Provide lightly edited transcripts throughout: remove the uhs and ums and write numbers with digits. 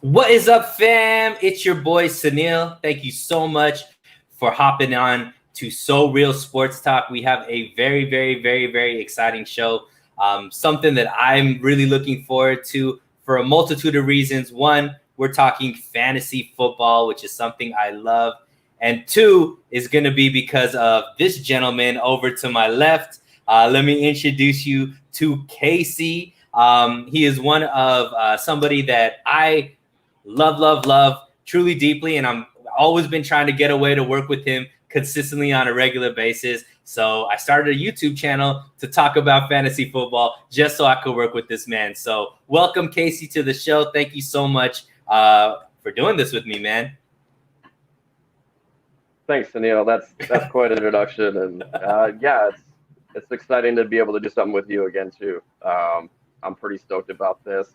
What is up, fam? It's your boy Sunil. Thank you so much for hopping on to So Real Sports Talk. We have a very exciting show. Something that I'm really looking forward to for a multitude of reasons. One, we're talking fantasy football, which is something I love. And two is going to be because of this gentleman over to my left. Let me introduce you to Casey. He is one of somebody that I love truly deeply, and I'm always been trying to get away to work with him consistently on a regular basis. So I started a YouTube channel to talk about fantasy football just so I could work with this man. So welcome, Casey, to the show. Thank you so much for doing this with me, man. Thanks, Sunil. That's quite an introduction, and yeah, it's exciting to be able to do something with you again too. I'm pretty stoked about this.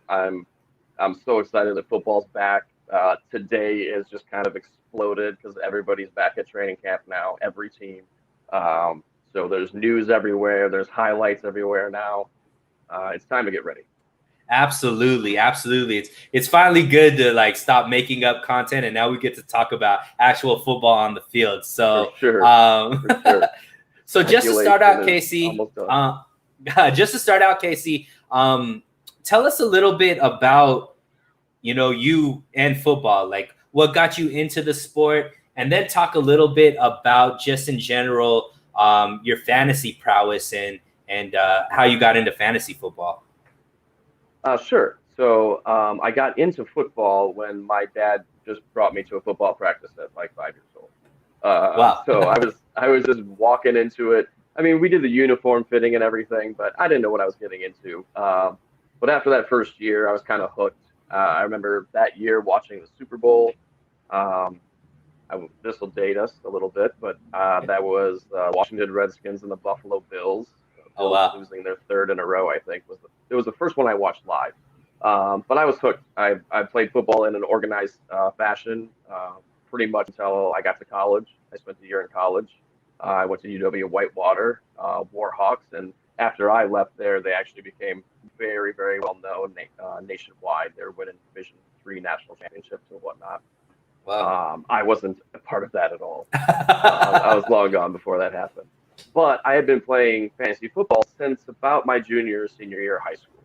I'm so excited that football's back. Today is just kind of exploded because everybody's back at training camp now, every team. So there's news everywhere. There's highlights everywhere now. It's time to get ready. Absolutely. It's finally good to stop making up content, and now we get to talk about actual football on the field. So, For sure. So just to start out, Casey, tell us a little bit about, you and football, like what got you into the sport, and then talk a little bit about just in general, your fantasy prowess and how you got into fantasy football. Sure. So I got into football when my dad just brought me to a football practice at like 5 years old. Wow. So I was just walking into it. I mean, we did the uniform fitting and everything, but I didn't know what I was getting into. But after that first year, I was kind of hooked. I remember that year watching the Super Bowl. This will date us a little bit, but that was Washington Redskins and the Buffalo Bills. Oh, wow. Losing their third in a row, I think. It was the first one I watched live. But I was hooked. I played football in an organized fashion pretty much until I got to college. I spent a year in college. I went to UW Whitewater, Warhawks, and after I left there, they actually became very well known nationwide. They were winning Division III national championships and whatnot. Wow. I wasn't a part of that at all. I was long gone before that happened. But I had been playing fantasy football since about my junior or senior year of high school.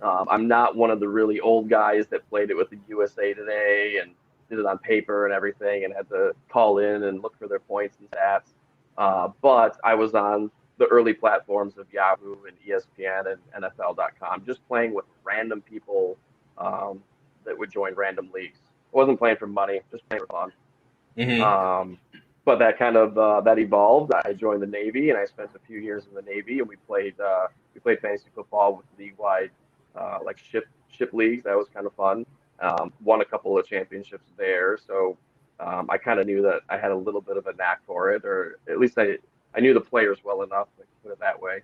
I'm not one of the really old guys that played it with the USA Today and did it on paper and everything and had to call in and look for their points and stats. But I was on the early platforms of Yahoo and ESPN and NFL.com, just playing with random people that would join random leagues. I wasn't playing for money, just playing for fun. Mm-hmm. But that kind of that evolved. I joined the Navy, and I spent a few years in the Navy, and we played fantasy football with league-wide like ship leagues. That was kind of fun. Won a couple of championships there, so I kind of knew that I had a little bit of a knack for it, or at least I knew the players well enough, to put it that way.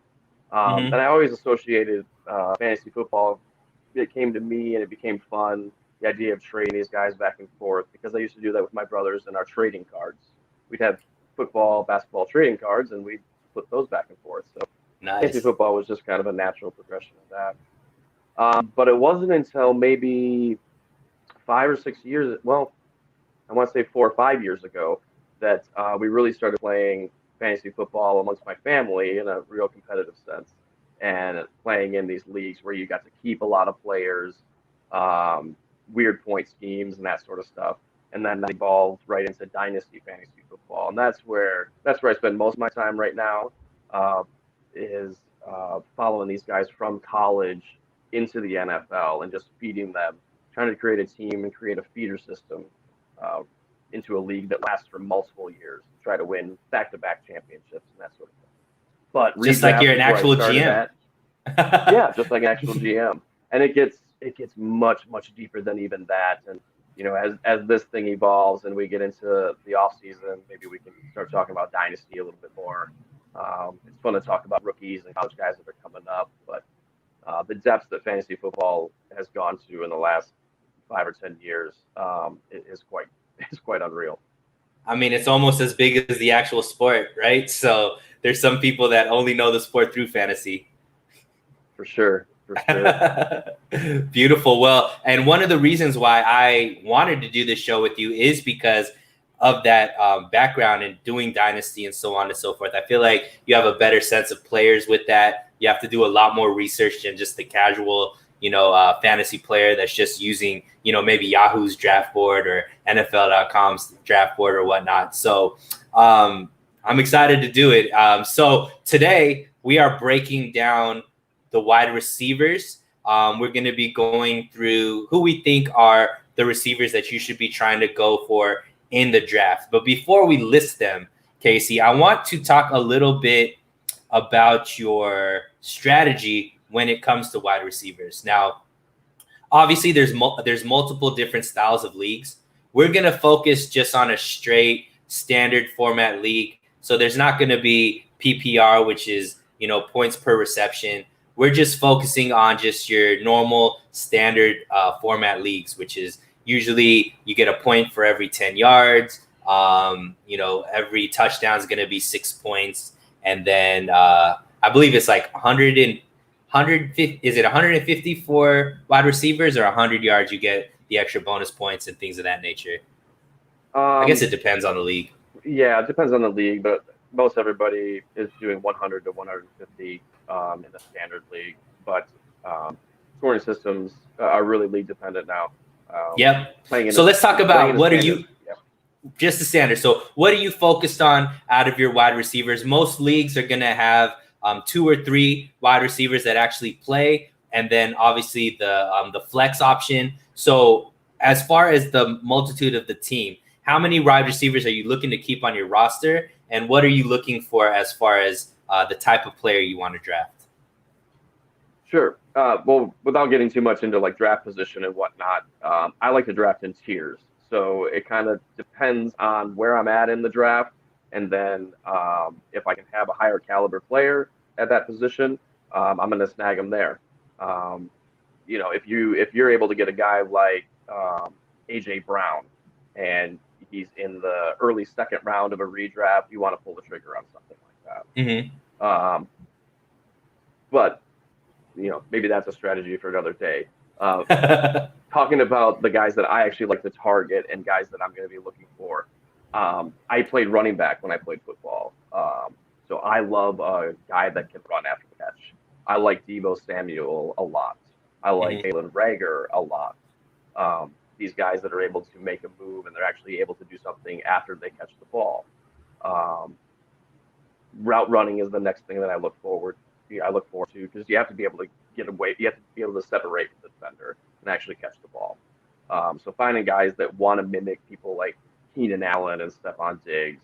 And I always associated fantasy football. It came to me, and it became fun. The idea of trading these guys back and forth, because I used to do that with my brothers in our trading cards. We'd have football, basketball trading cards, and we'd flip those back and forth. So Nice. fantasy football was just kind of a natural progression of that. But it wasn't until maybe 5 or 6 years, well, I want to say 4 or 5 years ago, that we really started playing fantasy football amongst my family in a real competitive sense, and playing in these leagues where you got to keep a lot of players, weird point schemes and that sort of stuff. And then that evolved right into dynasty fantasy football, and that's where I spend most of my time right now, is following these guys from college into the NFL and just feeding them, trying to create a team and create a feeder system into a league that lasts for multiple years, try to win back-to-back championships and that sort of thing. But just like you're an actual GM. Yeah, just like an actual GM, and it gets much deeper than even that. And as this thing evolves and we get into the off season, maybe we can start talking about dynasty a little bit more. It's fun to talk about rookies and college guys that are coming up, but the depths that fantasy football has gone to in the last 5 or 10 years is quite unreal. I mean, it's almost as big as the actual sport, right? So there's some people that only know the sport through fantasy. For sure. for sure. Beautiful. Well, and one of the reasons why I wanted to do this show with you is because of that background in doing Dynasty and so on and so forth. I feel like you have a better sense of players with that. You have to do a lot more research than just the casual, fantasy player that's just using, maybe Yahoo's draft board or NFL.com's draft board or whatnot. So I'm excited to do it. So today we are breaking down the wide receivers. We're going to be going through who we think are the receivers that you should be trying to go for in the draft. But before we list them, Casey, I want to talk a little bit about your strategy when it comes to wide receivers. Now, obviously, there's multiple different styles of leagues. We're going to focus just on a straight standard format league. So there's not going to be PPR, which is, points per reception. We're just focusing on just your normal standard format leagues, which is usually you get a point for every 10 yards. Every touchdown is going to be 6 points. And then I believe it's like 150. Is it 150 for wide receivers, or 100 yards? You get the extra bonus points and things of that nature. I guess it depends on the league. Yeah, it depends on the league, but most everybody is doing 100 to 150 in the standard league. But scoring systems are really league dependent now. Yep. So let's talk about what are you. Just the standard. So what are you focused on out of your wide receivers? Most leagues are going to have 2 or 3 wide receivers that actually play, and then obviously the flex option. So as far as the multitude of the team, how many wide receivers are you looking to keep on your roster, and what are you looking for as far as the type of player you want to draft? Sure. Well, without getting too much into like draft position and whatnot, I like to draft in tiers. So it kind of depends on where I'm at in the draft. And then if I can have a higher caliber player at that position, I'm going to snag them there. If you're able to get a guy like AJ Brown and he's in the early second round of a redraft, you want to pull the trigger on something like that. Mm-hmm. But maybe that's a strategy for another day. Talking about the guys that I actually like to target and guys that I'm going to be looking for. I played running back when I played football. So I love a guy that can run after the catch. I like Deebo Samuel a lot. I like Jalen Reagor a lot. These guys that are able to make a move and they're actually able to do something after they catch the ball. Route running is the next thing that I look forward to, because you have to be able to get away. You have to be able to separate from the defender and actually catch the ball. So finding guys that want to mimic people like Keenan Allen and Stephon Diggs,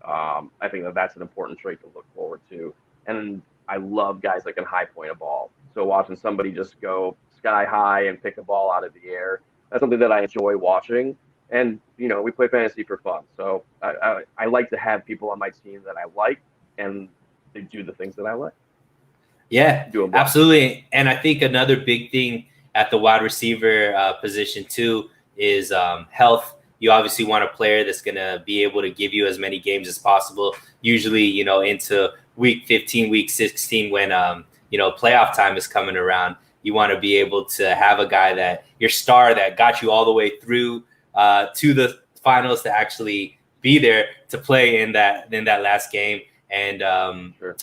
I think that's an important trait to look forward to. And I love guys that can high point a ball. So watching somebody just go sky high and pick a ball out of the air, that's something that I enjoy watching. And, we play fantasy for fun. So I like to have people on my team that I like, and they do the things that I like. Yeah, absolutely. And I think another big thing at the wide receiver position too is health. You obviously want a player that's going to be able to give you as many games as possible. Usually, into week 15, week 16, when, playoff time is coming around, you want to be able to have a guy that your star that got you all the way through to the finals to actually be there to play in that last game. And sure.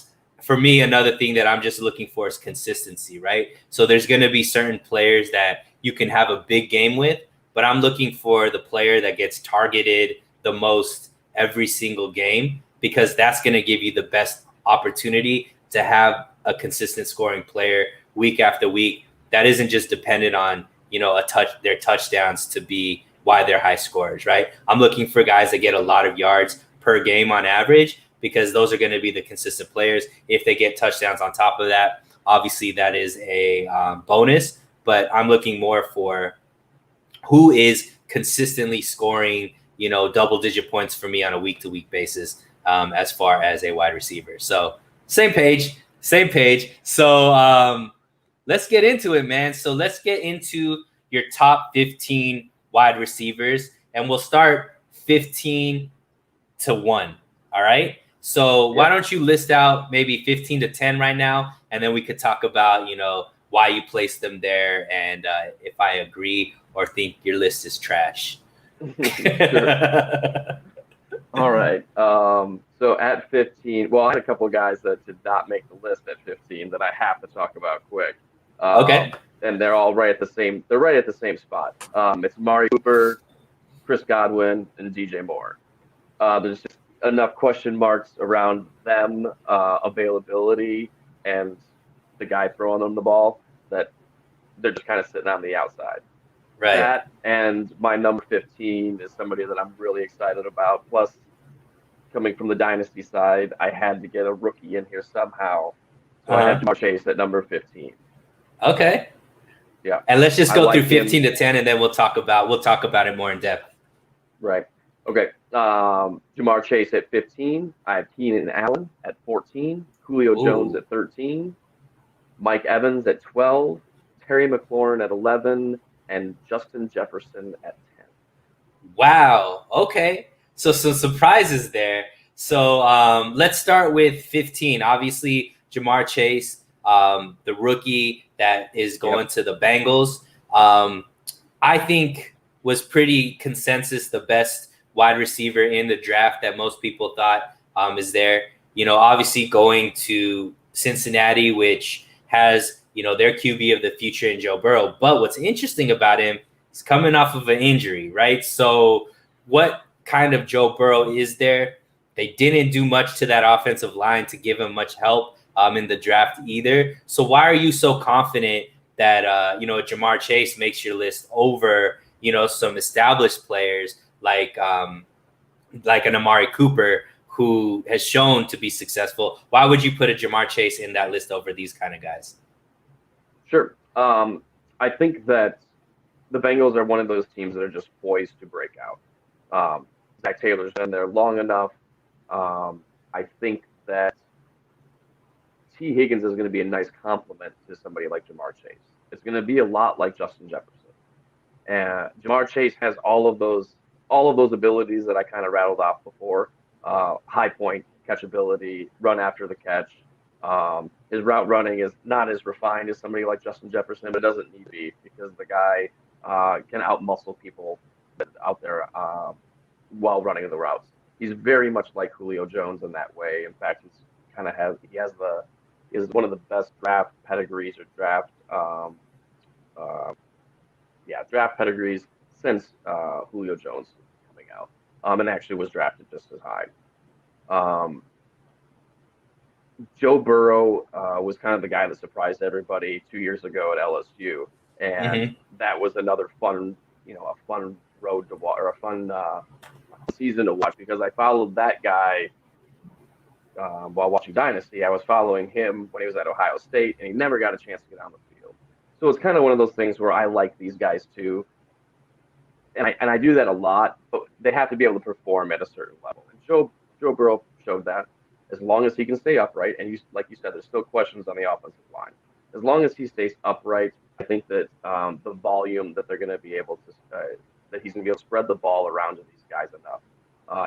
For me, another thing that I'm just looking for is consistency, right? So there's going to be certain players that you can have a big game with, but I'm looking for the player that gets targeted the most every single game, because that's going to give you the best opportunity to have a consistent scoring player week after week that isn't just dependent on, their touchdowns to be why they're high scorers, right? I'm looking for guys that get a lot of yards per game on average, because those are going to be the consistent players. If they get touchdowns on top of that, obviously that is a bonus, but I'm looking more for who is consistently scoring, double-digit points for me on a week-to-week basis as far as a wide receiver. So same page. So let's get into it, man. So let's get into your top 15 wide receivers, and we'll start 15 to 1. All right. So why don't you list out maybe 15 to 10 right now, and then we could talk about, why you placed them there, and if I agree or think your list is trash. All right. So at 15, well, I had a couple of guys that did not make the list at 15 that I have to talk about quick. Okay. And they're all right at the same. They're right at the same spot. It's Amari Cooper, Chris Godwin, and DJ Moore. There's just enough question marks around them, availability, and the guy throwing them the ball that they're just kind of sitting on the outside. Right. That and my number 15 is somebody that I'm really excited about. Plus, coming from the dynasty side, I had to get a rookie in here somehow. So I have Ja'Marr Chase at number 15. Okay. Yeah. And let's just go through 15 to 10, and then we'll talk about it more in depth. Right. Okay. Ja'Marr Chase at 15. I have Keenan Allen at 14. Julio Jones at 13. Mike Evans at 12. Terry McLaurin at 11. And Justin Jefferson at 10. Wow. Okay. So some surprises there. So let's start with 15. Obviously, Ja'Marr Chase, the rookie that is going to the Bengals, I think was pretty consensus the best wide receiver in the draft that most people thought is there. Obviously going to Cincinnati, which has, their QB of the future in Joe Burrow. But what's interesting about him is coming off of an injury, right? So what kind of Joe Burrow is there? They didn't do much to that offensive line to give him much help in the draft either. So why are you so confident that, Ja'Marr Chase makes your list over, some established players like an Amari Cooper who has shown to be successful? Why would you put a Ja'Marr Chase in that list over these kind of guys? Sure. I think that the Bengals are one of those teams that are just poised to break out. Zach Taylor's been there long enough. I think that T. Higgins is going to be a nice complement to somebody like Ja'Marr Chase. It's going to be a lot like Justin Jefferson. And Ja'Marr Chase has all of those abilities that I kind of rattled off before. High point, catchability, run after the catch. His route running is not as refined as somebody like Justin Jefferson, but doesn't need to be because the guy can outmuscle people out there while running the routes. He's very much like Julio Jones in that way. In fact, he has one of the best draft pedigrees or draft pedigrees since Julio Jones coming out, and actually was drafted just as high. Joe Burrow was kind of the guy that surprised everybody 2 years ago at LSU, and that was another fun road to watch, or a fun season to watch, because I followed that guy while watching Dynasty. I was following him when he was at Ohio State, and he never got a chance to get on the field. So it's kind of one of those things where I like these guys too, and I do that a lot, but they have to be able to perform at a certain level. And Joe Burrow showed that. As long as he can stay upright, and like you said, there's still questions on the offensive line. As long as he stays upright, I think that the volume that they're going to be able to, that he's going to be able to spread the ball around to these guys enough.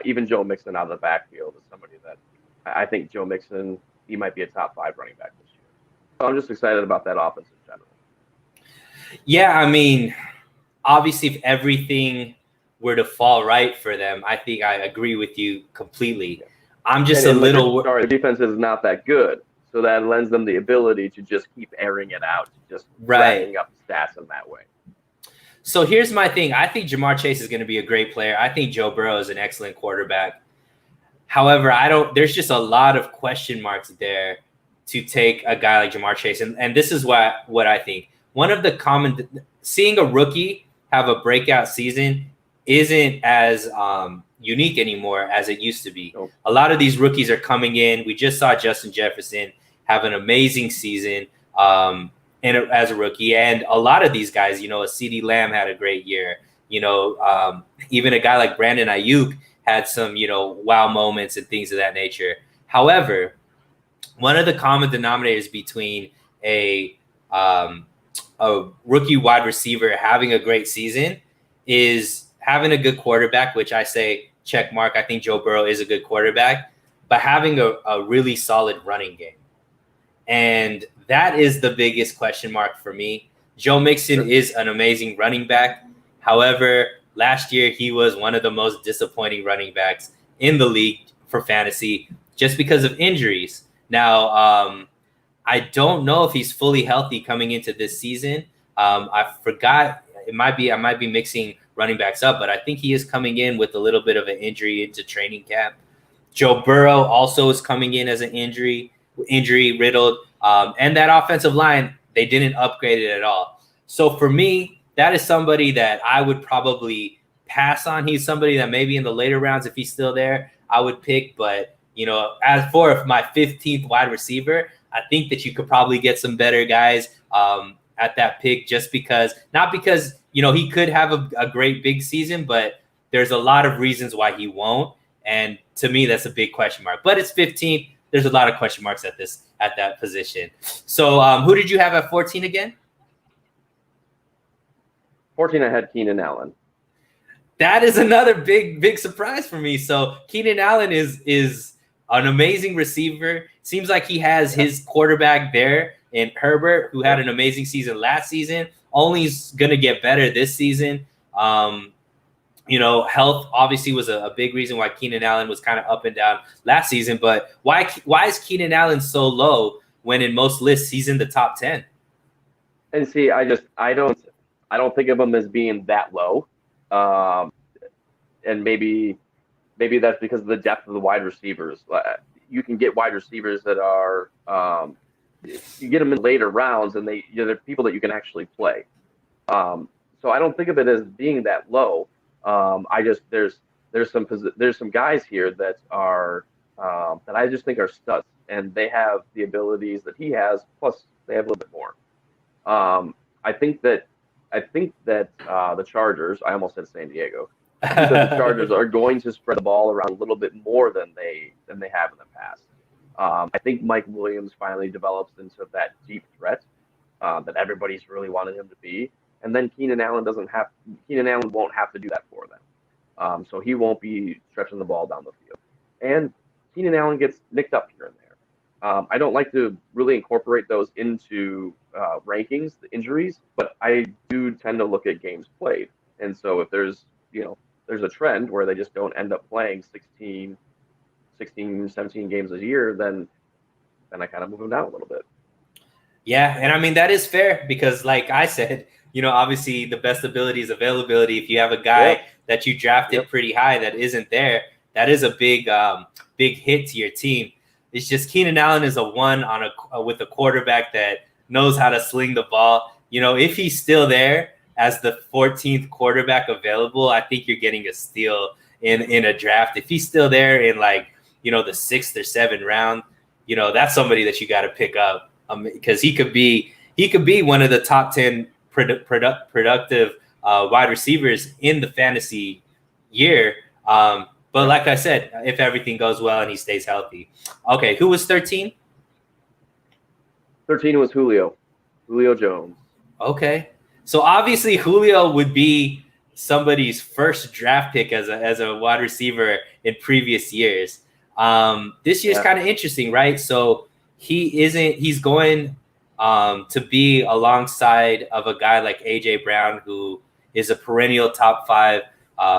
Even Joe Mixon out of the backfield is somebody that I think Joe Mixon, he might be a top 5 running back this year. So I'm just excited about that offense in general. Yeah, I mean, obviously, if everything were to fall right for them, I think I agree with you completely. I'm just the defense is not that good, so that lends them the ability to just keep airing it out, just racking up stats in that way. So here's my thing. I think Ja'Marr Chase is going to be a great player. I think Joe Burrow is an excellent quarterback. However, there's just a lot of question marks there to take a guy like Ja'Marr Chase. And this is what I think. One of the seeing a rookie have a breakout season isn't as unique anymore as it used to be. Nope. A lot of these rookies are coming in. We just saw Justin Jefferson have an amazing season as a rookie. And a lot of these guys, a CeeDee Lamb had a great year. Even a guy like Brandon Ayuk had some, wow moments and things of that nature. However, one of the common denominators between a rookie wide receiver having a great season is having a good quarterback, which I say check mark. I think Joe Burrow is a good quarterback, but having a really solid running game. And that is the biggest question mark for me. Joe Mixon is an amazing running back. However, last year he was one of the most disappointing running backs in the league for fantasy just because of injuries. Now, I don't know if he's fully healthy coming into this season. I forgot. I might be mixing running backs up, but I think he is coming in with a little bit of an injury into training camp. Joe Burrow also is coming in as an injury riddled. And that offensive line, they didn't upgrade it at all. So for me, that is somebody that I would probably pass on. He's somebody that maybe in the later rounds, if he's still there, I would pick. But, as for my 15th wide receiver, I think that you could probably get some better guys at that pick not because, he could have a great big season, but there's a lot of reasons why he won't. And to me, that's a big question mark. But it's 15th. There's a lot of question marks at that position. So who did you have at 14 again? 14, I had Keenan Allen. That is another big surprise for me. So Keenan Allen is an amazing receiver. Seems like he has his quarterback there in Herbert, who had an amazing season last season. Only is going to get better this season. Health obviously was a big reason why Keenan Allen was kind of up and down last season. But why is Keenan Allen so low when in most lists he's in the top 10? And see, I don't think of him as being that low. And maybe that's because of the depth of the wide receivers. You can get wide receivers that are you get them in later rounds, and they're people that you can actually play. So I don't think of it as being that low. There's some guys here that are that I just think are studs, and they have the abilities that he has, plus they have a little bit more. I think that the Chargers, I almost said San Diego, that the Chargers are going to spread the ball around a little bit more than they have in the past. I think Mike Williams finally develops into that deep threat that everybody's really wanted him to be. And then Keenan Allen won't have to do that for them. So he won't be stretching the ball down the field. And Keenan Allen gets nicked up here and there. I don't like to really incorporate those into rankings, the injuries, but I do tend to look at games played. And so if there's a trend where they just don't end up playing 16, 17 games a year, then I kind of move them down a little bit. Yeah, and I mean, that is fair because, like I said, obviously the best ability is availability. If you have a guy that you drafted pretty high that isn't there, that is a big hit to your team. It's just Keenan Allen is a one with a quarterback that knows how to sling the ball. If he's still there as the 14th quarterback available, I think you're getting a steal in a draft. If he's still there in the 6th or 7th round, that's somebody that you got to pick up because he could be one of the top 10 productive wide receivers in the fantasy year. But like I said, if everything goes well and he stays healthy. Okay, who was 13? 13 was Julio Jones. Okay. So obviously Julio would be somebody's first draft pick as a wide receiver in previous years. This year's kind of interesting, right? So he's going to be alongside of a guy like AJ Brown, who is a perennial top 5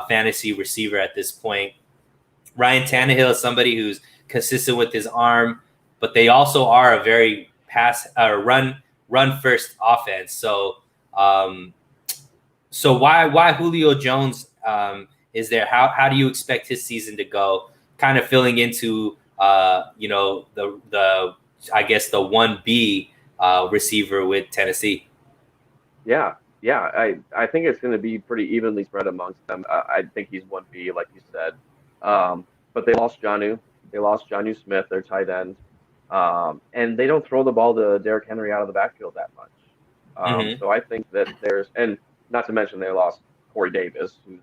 fantasy receiver at this point. Ryan Tannehill is somebody who's consistent with his arm, but they also are a very run first offense. So why Julio Jones is there? How do you expect his season to go? Kind of filling into the I guess the 1B receiver with Tennessee. Yeah. I think it's going to be pretty evenly spread amongst them. I think he's 1B, like you said. But they lost Jonnu. They lost Jonnu Smith, their tight end. And they don't throw the ball to Derrick Henry out of the backfield that much. So I think that and not to mention they lost Corey Davis, who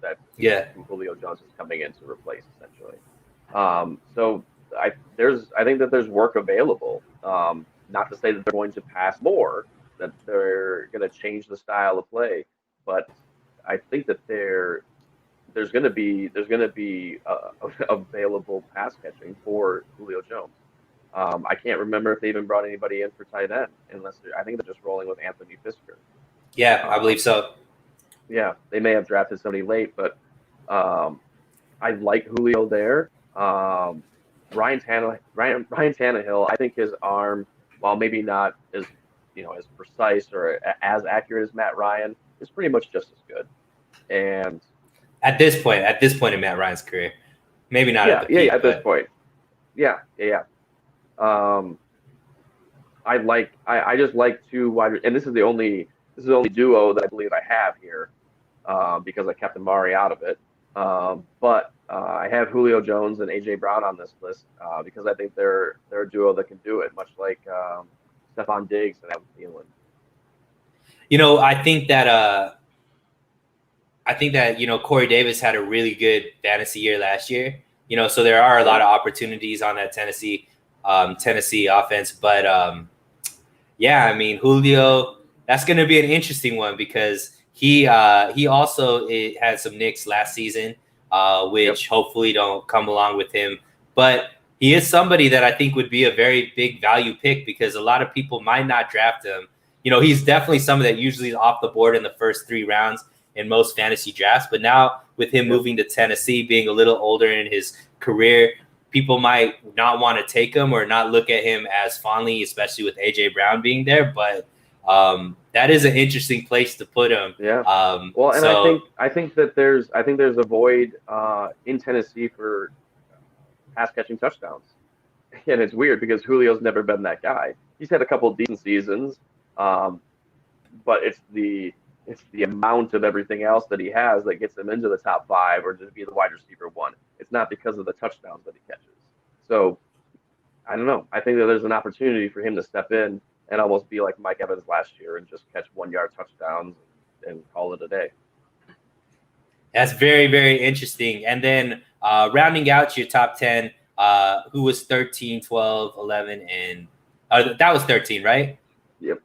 Julio Jones is coming in to replace essentially. So I think that there's work available. Not to say that they're going to pass more, that they're going to change the style of play, but I think that there's going to be available pass catching for Julio Jones. I can't remember if they even brought anybody in for tight end, I think they're just rolling with Anthony Fisker. Yeah, I believe so. Yeah, they may have drafted somebody late, but I like Julio there. Ryan Tannehill, I think his arm, while maybe not as as precise or as accurate as Matt Ryan, is pretty much just as good. And at this point in Matt Ryan's career, maybe not at the peak, at this point, yeah. I just like two wide, and this is the only duo that I believe I have here, because I kept Amari out of it. But I have Julio Jones and AJ Brown on this list because I think they're a duo that can do it, much like Stephon Diggs and Adam Thielen. I think that Corey Davis had a really good fantasy year last year. So there are a lot of opportunities on that Tennessee offense, but I mean, Julio, that's going to be an interesting one because he also had some nicks last season, which hopefully don't come along with him. But he is somebody that I think would be a very big value pick because a lot of people might not draft him. He's definitely somebody that usually is off the board in the first 3 rounds in most fantasy drafts. But now with him moving to Tennessee, being a little older in his career, people might not want to take him or not look at him as fondly, especially with AJ Brown being there. But that is an interesting place to put him. Yeah. I think that there's a void in Tennessee for pass catching touchdowns, and it's weird because Julio's never been that guy. He's had a couple of decent seasons, but it's the amount of everything else that he has that gets him into the top 5 or to be the wide receiver 1. It's not because of the touchdowns that he catches. So I don't know. I think that there's an opportunity for him to step in and almost be like Mike Evans last year and just catch 1-yard touchdowns and call it a day. That's very, very interesting. And then rounding out your top 10, who was 13, 12, 11, and that was 13, right? Yep.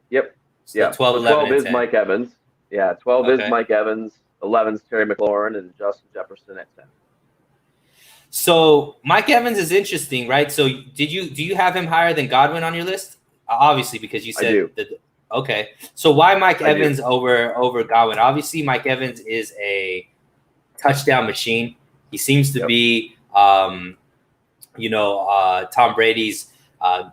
So yeah. 12, 11, 12 and is 10. Mike Evans. Yeah, 12 is Mike Evans. 11 is Terry McLaurin, and Justin Jefferson at 10. So Mike Evans is interesting, right? So do you have him higher than Godwin on your list? Obviously, because you said I do. Okay. So why Mike Evans over Godwin? Obviously, Mike Evans is a touchdown machine. He seems to be, Tom Brady's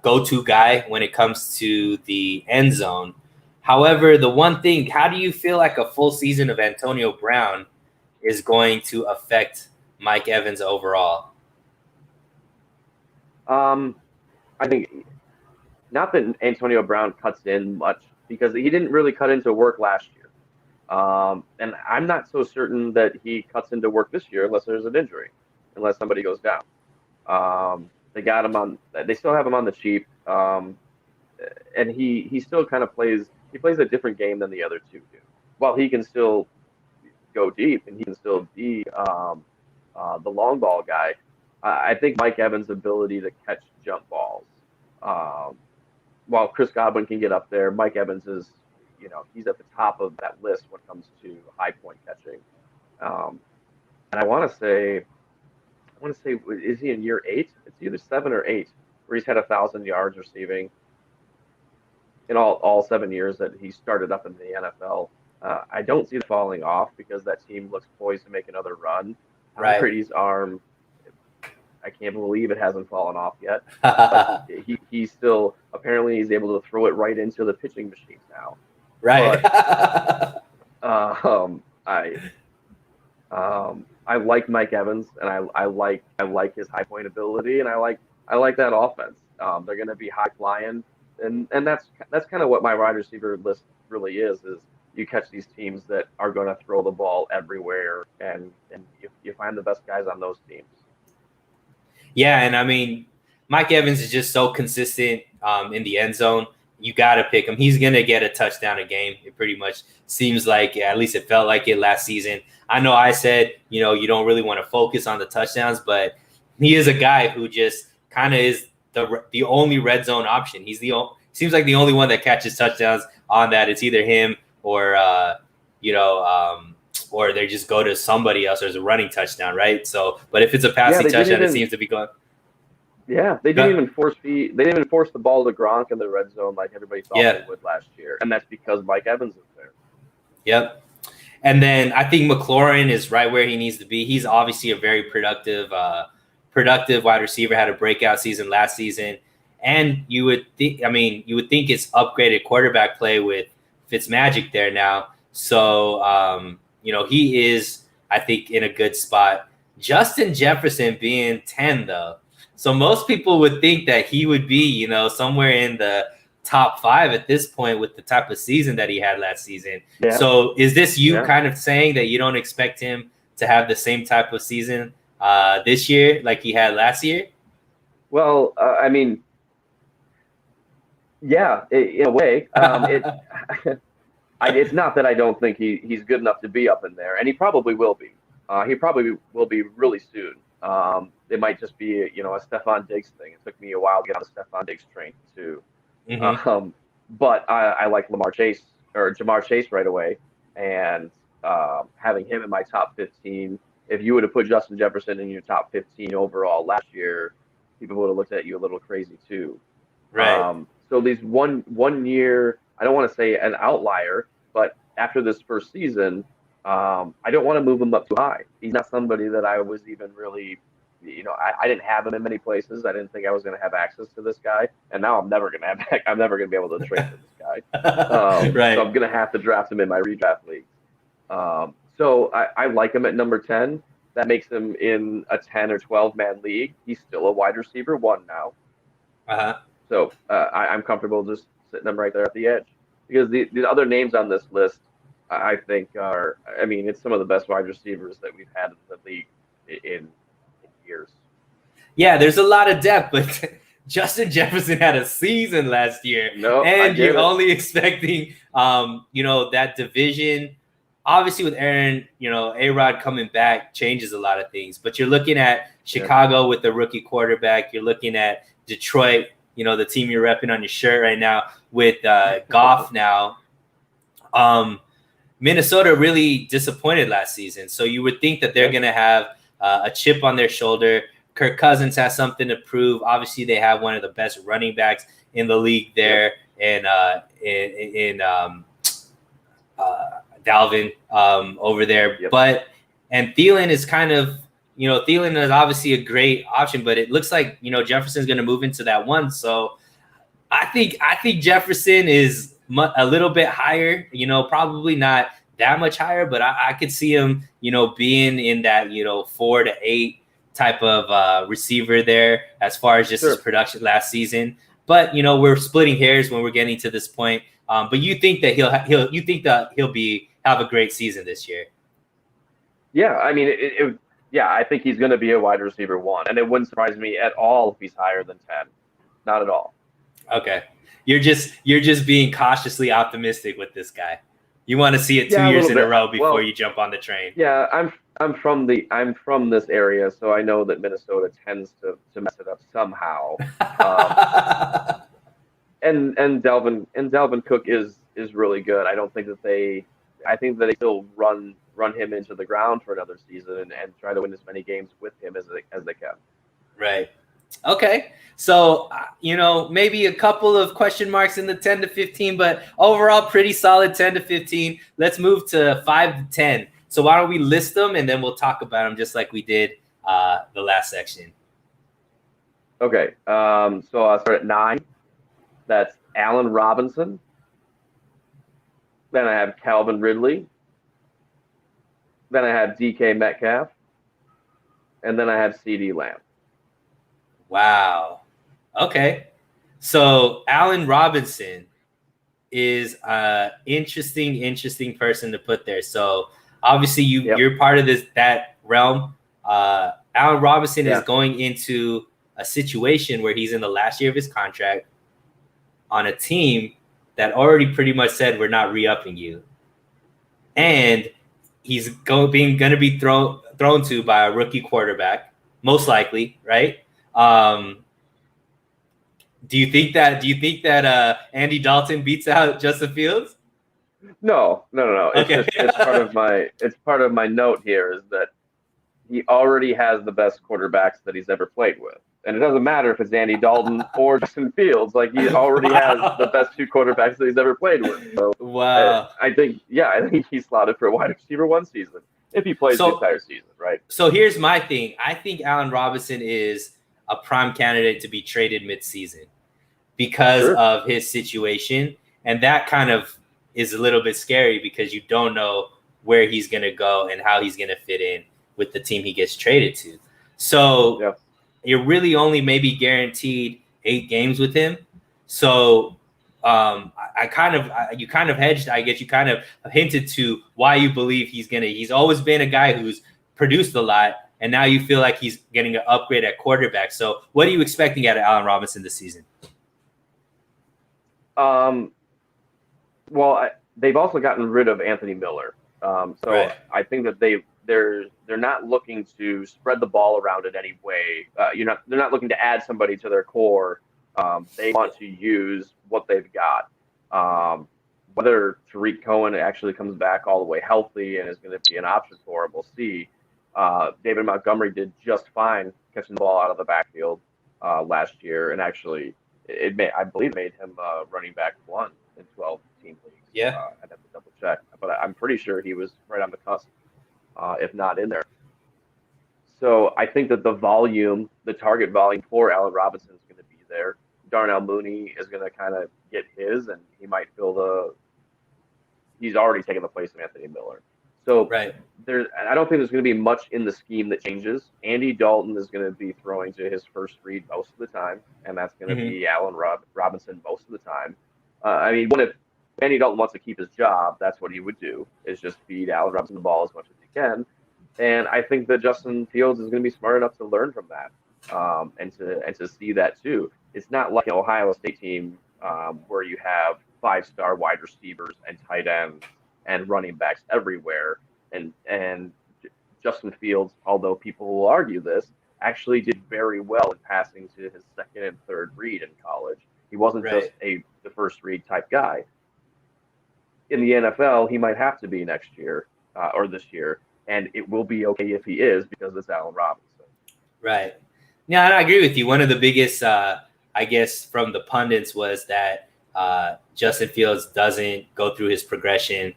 go-to guy when it comes to the end zone. However, the one thing, how do you feel like a full season of Antonio Brown is going to affect Mike Evans overall? I think not that Antonio Brown cuts in much because he didn't really cut into work last year. And I'm not so certain that he cuts into work this year unless there's an injury, unless somebody goes down. They got him they still have him on the cheap. And he still kind of plays a different game than the other two do. While he can still go deep and he can still be the long ball guy, I think Mike Evans' ability to catch jump balls, while Chris Godwin can get up there, Mike Evans is, he's at the top of that list when it comes to high point catching. And I want to say, is he in year 8? It's either 7 or 8 where he's had 1,000 yards receiving in all 7 years that he started up in the NFL. I don't see it falling off because that team looks poised to make another run. Right. Brady's arm, I can't believe it hasn't fallen off yet. But he's still, apparently he's able to throw it right into the pitching machines now. Right. But, I like Mike Evans, and I like his high point ability, and I like that offense. They're going to be high flying, and that's kind of what my wide receiver list really is you catch these teams that are going to throw the ball everywhere, and you find the best guys on those teams. Yeah, and I mean, Mike Evans is just so consistent in the end zone. You got to pick him. He's going to get a touchdown a game. It pretty much seems like, at least it felt like it last season. I know I said, you don't really want to focus on the touchdowns, but he is a guy who just kind of is the only red zone option. Seems like the only one that catches touchdowns on that. It's either him or or they just go to somebody else. There's a running touchdown, right? So, but if it's a passing touchdown, it seems to be going. Yeah, they didn't even force the ball to Gronk in the red zone like everybody thought Yeah. they would last year, and that's because Mike Evans is there. Yep. And then I think McLaurin is right where he needs to be. He's obviously a very productive wide receiver. Had a breakout season last season, and you would think it's upgraded quarterback play with Fitzmagic there now. So he is, I think, in a good spot. Justin Jefferson being 10 though, so most people would think that he would be somewhere in the top 5 at this point with the type of season that he had last season. Yeah. So is this you kind of saying that you don't expect him to have the same type of season this year like he had last year? Well, yeah, in a way. It's not that I don't think he's good enough to be up in there, and he probably will be. He probably will be really soon. It might just be a Stephon Diggs thing. It took me a while to get on the Stephon Diggs train too. Mm-hmm. But I like Jamar Chase right away, and having him in my top 15. If you would have put Justin Jefferson in your top 15 overall last year, people would have looked at you a little crazy too. Right. So these one year, I don't want to say an outlier, but after this first season, I don't want to move him up too high. He's not somebody that I was even really. I didn't have him in many places. I didn't think I was going to have access to this guy, and now I'm never going to be able to trade for this guy. Right. So I'm going to have to draft him in my redraft league. So I like him at number 10. That makes him in a 10 or 12 man league. He's still a wide receiver 1 now. So I'm comfortable just sitting him right there at the edge, because the other names on this list, I think it's some of the best wide receivers that we've had in the league in years. Yeah, there's a lot of depth, but Justin Jefferson had a season last year, and you're only expecting, that division. Obviously, with Aaron, A-Rod coming back changes a lot of things. But you're looking at Chicago with the rookie quarterback. You're looking at Detroit, the team you're repping on your shirt right now with Goff now. Minnesota really disappointed last season, so you would think that they're going to have a chip on their shoulder. Kirk Cousins has something to prove. Obviously, they have one of the best running backs in the league there, and Dalvin over there. But Thielen is kind of, Thielen is obviously a great option, but it looks like Jefferson's going to move into that one. So I think Jefferson is a little bit higher. Probably not that much higher, but I could see him, being in that 4 to 8 type of receiver there as far as just his production last season. But we're splitting hairs when we're getting to this point. But you think that he'll have a great season this year? Yeah, I think he's going to be a wide receiver 1, and it wouldn't surprise me at all if he's higher than 10. Not at all. Okay, you're just being cautiously optimistic with this guy. You want to see it 2 years in a row before you jump on the train. Yeah, I'm from this area, so I know that Minnesota tends to mess it up somehow. And Dalvin Cook is really good. I think that they still run him into the ground for another season and try to win as many games with him as they can. Right. Okay. So, maybe a couple of question marks in the 10 to 15, but overall pretty solid 10 to 15. Let's move to 5 to 10. So why don't we list them, and then we'll talk about them just like we did the last section. Okay. So I'll start at 9. That's Allen Robinson. Then I have Calvin Ridley. Then I have DK Metcalf. And then I have CeeDee Lamb. Wow. Okay. So Allen Robinson is an interesting person to put there. So obviously you're part of that realm. Allen Robinson is going into a situation where he's in the last year of his contract on a team that already pretty much said we're not re-upping you, and he's going to be thrown to by a rookie quarterback, most likely, right? Do you think that Andy Dalton beats out Justin Fields? No. Okay. It's part of my note here is that he already has the best quarterbacks that he's ever played with. And it doesn't matter if it's Andy Dalton or Justin Fields. Like, he already has the best 2 quarterbacks that he's ever played with. So Wow. I think he's slotted for a wide receiver 1 season if he plays the entire season, right? So here's my thing. I think Allen Robinson is a prime candidate to be traded midseason because of his situation. And that kind of is a little bit scary because you don't know where he's going to go and how he's going to fit in with the team he gets traded to. So you're really only maybe guaranteed 8 games with him. So you kind of hedged, I guess you kind of hinted to why you believe he's always been a guy who's produced a lot. And now you feel like he's getting an upgrade at quarterback. So what are you expecting out of Allen Robinson this season? Well, they've also gotten rid of Anthony Miller. I think that they're not looking to spread the ball around in any way. They're not looking to add somebody to their core. They want to use what they've got. Whether Tariq Cohen actually comes back all the way healthy and is going to be an option for him, we'll see. David Montgomery did just fine catching the ball out of the backfield last year, and actually, I believe made him running back 1 in 12-team leagues. Yeah, I'd have to double check, but I'm pretty sure he was right on the cusp, if not in there. So I think that the target volume for Allen Robinson is going to be there. Darnell Mooney is going to kind of get his, and he might fill he's already taken the place of Anthony Miller. So I don't think there's going to be much in the scheme that changes. Andy Dalton is going to be throwing to his first read most of the time, and that's going to be Allen Robinson most of the time. If Andy Dalton wants to keep his job, that's what he would do, is just feed Allen Robinson the ball as much as he can. And I think that Justin Fields is going to be smart enough to learn from that, and to see that too. It's not like an Ohio State team where you have 5-star wide receivers and tight ends and running backs everywhere. And Justin Fields, although people will argue this, actually did very well in passing to his second and third read in college. He wasn't just the first read type guy. In the NFL, he might have to be next year or this year, and it will be okay if he is, because it's Allen Robinson. Right. Yeah, I agree with you. One of the biggest, I guess, from the pundits was that Justin Fields doesn't go through his progression,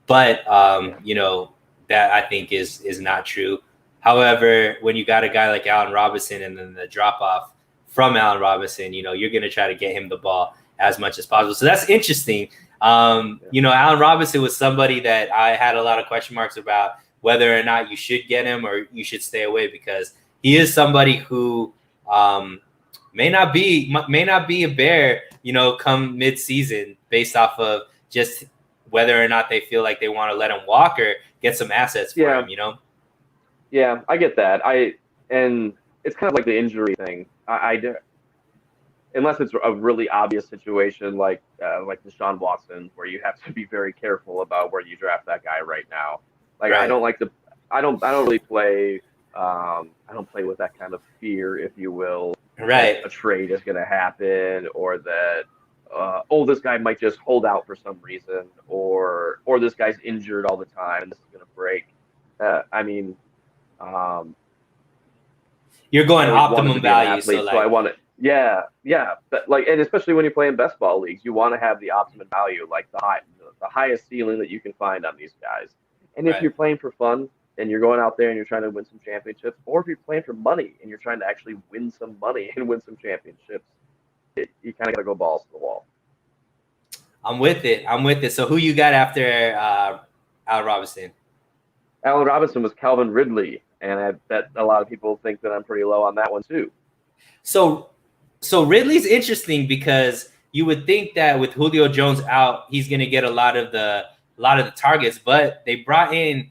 but that I think is not true. However, when you got a guy like Allen Robinson and then the drop off from Allen Robinson, you're going to try to get him the ball as much as possible. So that's interesting. Allen Robinson was somebody that I had a lot of question marks about whether or not you should get him or you should stay away, because he is somebody who may not be a Bear, come mid-season, based off of just whether or not they feel like they want to let him walk or get some assets for him, Yeah, I get that. And it's kind of like the injury thing. Unless it's a really obvious situation like Deshaun Watson, where you have to be very careful about where you draft that guy right now. I don't really play. I don't play with that kind of fear, if you will. That a trade is going to happen, or that this guy might just hold out for some reason, or this guy's injured all the time and this is going to break. You're going optimum value, so I want it. Yeah, but and especially when you're playing best ball leagues, you want to have the optimum value, like the highest ceiling that you can find on these guys. And if you're playing for fun and you're going out there and you're trying to win some championships, or if you're playing for money and you're trying to actually win some money and win some championships, you kind of got to go balls to the wall. I'm with it. So who you got after Allen Robinson? Allen Robinson was Calvin Ridley, and I bet a lot of people think that I'm pretty low on that one too. So Ridley's interesting, because you would think that with Julio Jones out, he's going to get a lot of the targets, but they brought in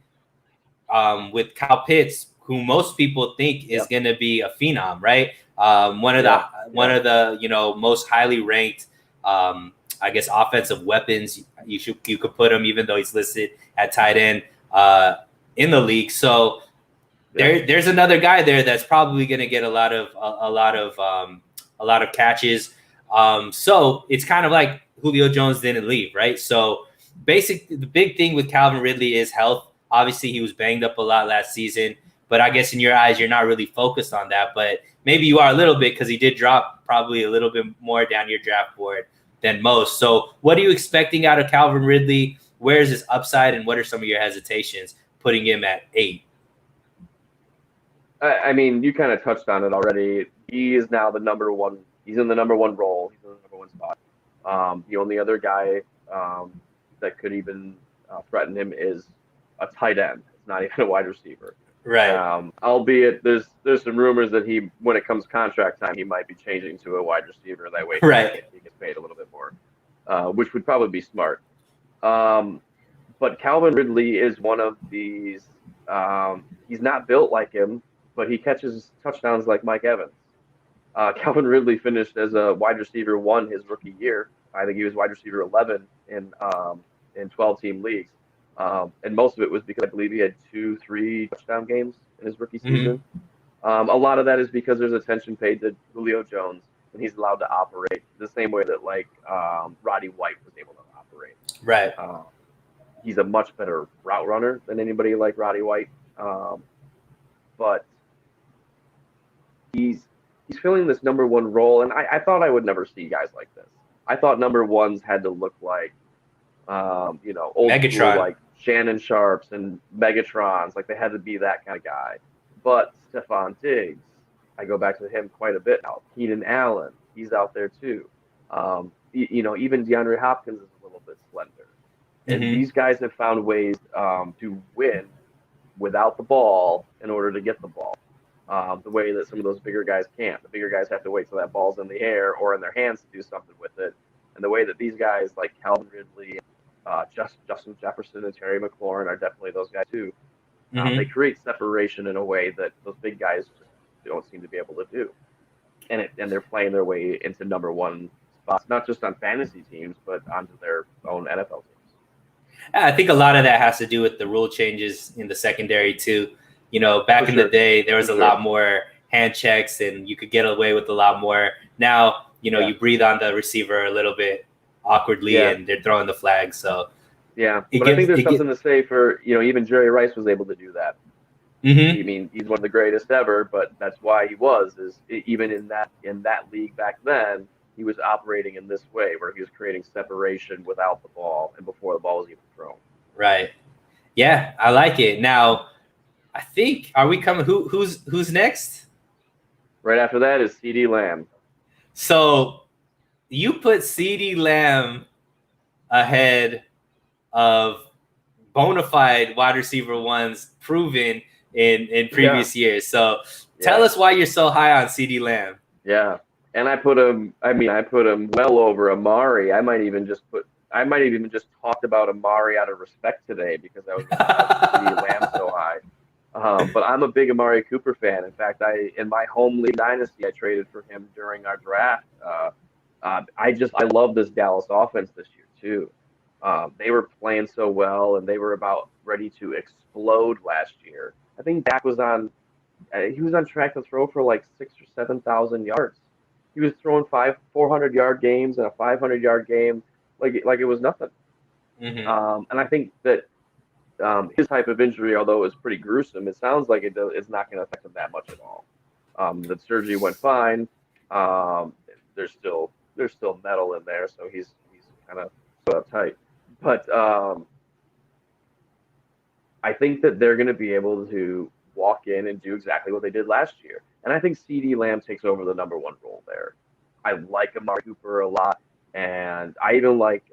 with Kyle Pitts, who most people think is going to be a phenom, right? One of the most highly ranked, I guess, offensive weapons. You could put him, even though he's listed at tight end in the league. So there's another guy there that's probably going to get a lot of catches. So it's kind of like Julio Jones didn't leave, right? So basically, the big thing with Calvin Ridley is health. Obviously, he was banged up a lot last season, But I guess in your eyes, you're not really focused on that. But maybe you are a little bit because he did drop probably a little bit more down your draft board than most. So what are you expecting out of Calvin Ridley? Where is his upside, and what are some of your hesitations putting him at 8? I mean, you kind of touched on it already. He is now the number one. He's in the number one role. He's in the number one spot. The only other guy that could even threaten him is a tight end. It's not even a wide receiver. Right. Albeit there's some rumors that when it comes contract time, he might be changing to a wide receiver. That way right. he gets paid a little bit more, which would probably be smart. But Calvin Ridley is one of these. He's not built like him, but he catches touchdowns like Mike Evans. Calvin Ridley finished as a wide receiver 1 his rookie year. I think he was wide receiver 11 in 12-team leagues. And most of it was because I believe he had 2-3 touchdown games in his rookie season. A lot of that is because there's attention paid to Julio Jones, and he's allowed to operate the same way that Roddy White was able to operate. Right. He's a much better route runner than anybody like Roddy White. But he's filling this number 1 role, and I thought I would never see guys like this. I thought number 1s had to look like, old Megatron. school, like Shannon Sharps and Megatrons. Like they had to be that kind of guy. But Stephon Diggs, I go back to him quite a bit now. Keenan Allen, he's out there too. Even DeAndre Hopkins is a little bit slender. And these guys have found ways to win without the ball in order to get the ball. The way that some of those bigger guys can't. The bigger guys have to wait till that ball's in the air or in their hands to do something with it. And the way that these guys like Calvin Ridley, Justin Jefferson, and Terry McLaurin are definitely those guys too. They create separation in a way that those big guys just don't seem to be able to do. And they're playing their way into number 1 spots, not just on fantasy teams, but onto their own NFL teams. I think a lot of that has to do with the rule changes in the secondary too. Back in the day, there was a lot more hand checks and you could get away with a lot more. Now, you breathe on the receiver a little bit awkwardly and they're throwing the flag. So, I think there's something to say for, even Jerry Rice was able to do that. I mean, he's one of the greatest ever, but that's why he was, even in that league back then, he was operating in this way where he was creating separation without the ball and before the ball was even thrown. Right. Yeah, I like it. Now, I think, are we coming? Who's next? Right after that is CeeDee Lamb. So you put CeeDee Lamb ahead of bona fide wide receiver 1s proven in previous years. So tell us why you're so high on CeeDee Lamb. Yeah. And I put him well over Amari. I might even just talked about Amari out of respect today because I was CeeDee Lamb so high. But I'm a big Amari Cooper fan. In fact, in my home league dynasty, I traded for him during our draft. I love this Dallas offense this year too. They were playing so well, and they were about ready to explode last year. I think Dak was on track to throw for like 6,000 or 7,000 yards. He was throwing 400-yard games and a 500-yard game like it was nothing. And I think that his type of injury, although it was pretty gruesome, it sounds like it's not going to affect him that much at all. The surgery went fine. There's still metal in there, so he's kind of uptight. But I think that they're going to be able to walk in and do exactly what they did last year. And I think CeeDee Lamb takes over the number 1 role there. I like Amari Cooper a lot, and I even like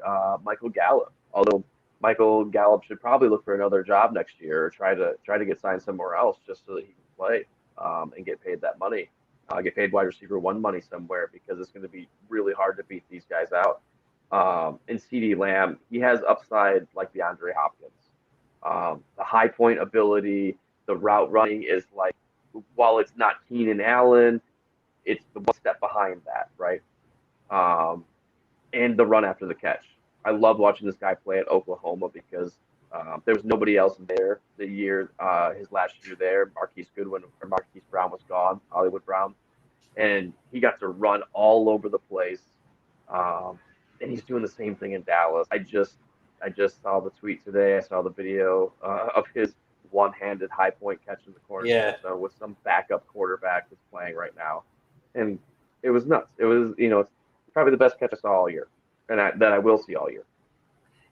Michael Gallup, although Michael Gallup should probably look for another job next year or try to get signed somewhere else just so that he can play and get paid that money. Get paid wide receiver 1 money somewhere because it's going to be really hard to beat these guys out. And CeeDee Lamb, he has upside like DeAndre Hopkins. The high point ability, the route running is like, while it's not Keenan Allen, it's the one step behind that, right? And the run after the catch. I love watching this guy play at Oklahoma because there was nobody else there his last year there. Marquise Brown was gone, Hollywood Brown, and he got to run all over the place. And he's doing the same thing in Dallas. I just saw the tweet today. I saw the video of his one-handed high point catch in the corner Yeah. with some backup quarterback that's playing right now, and it was nuts. It was it's probably the best catch I saw all year, and that I will see all year.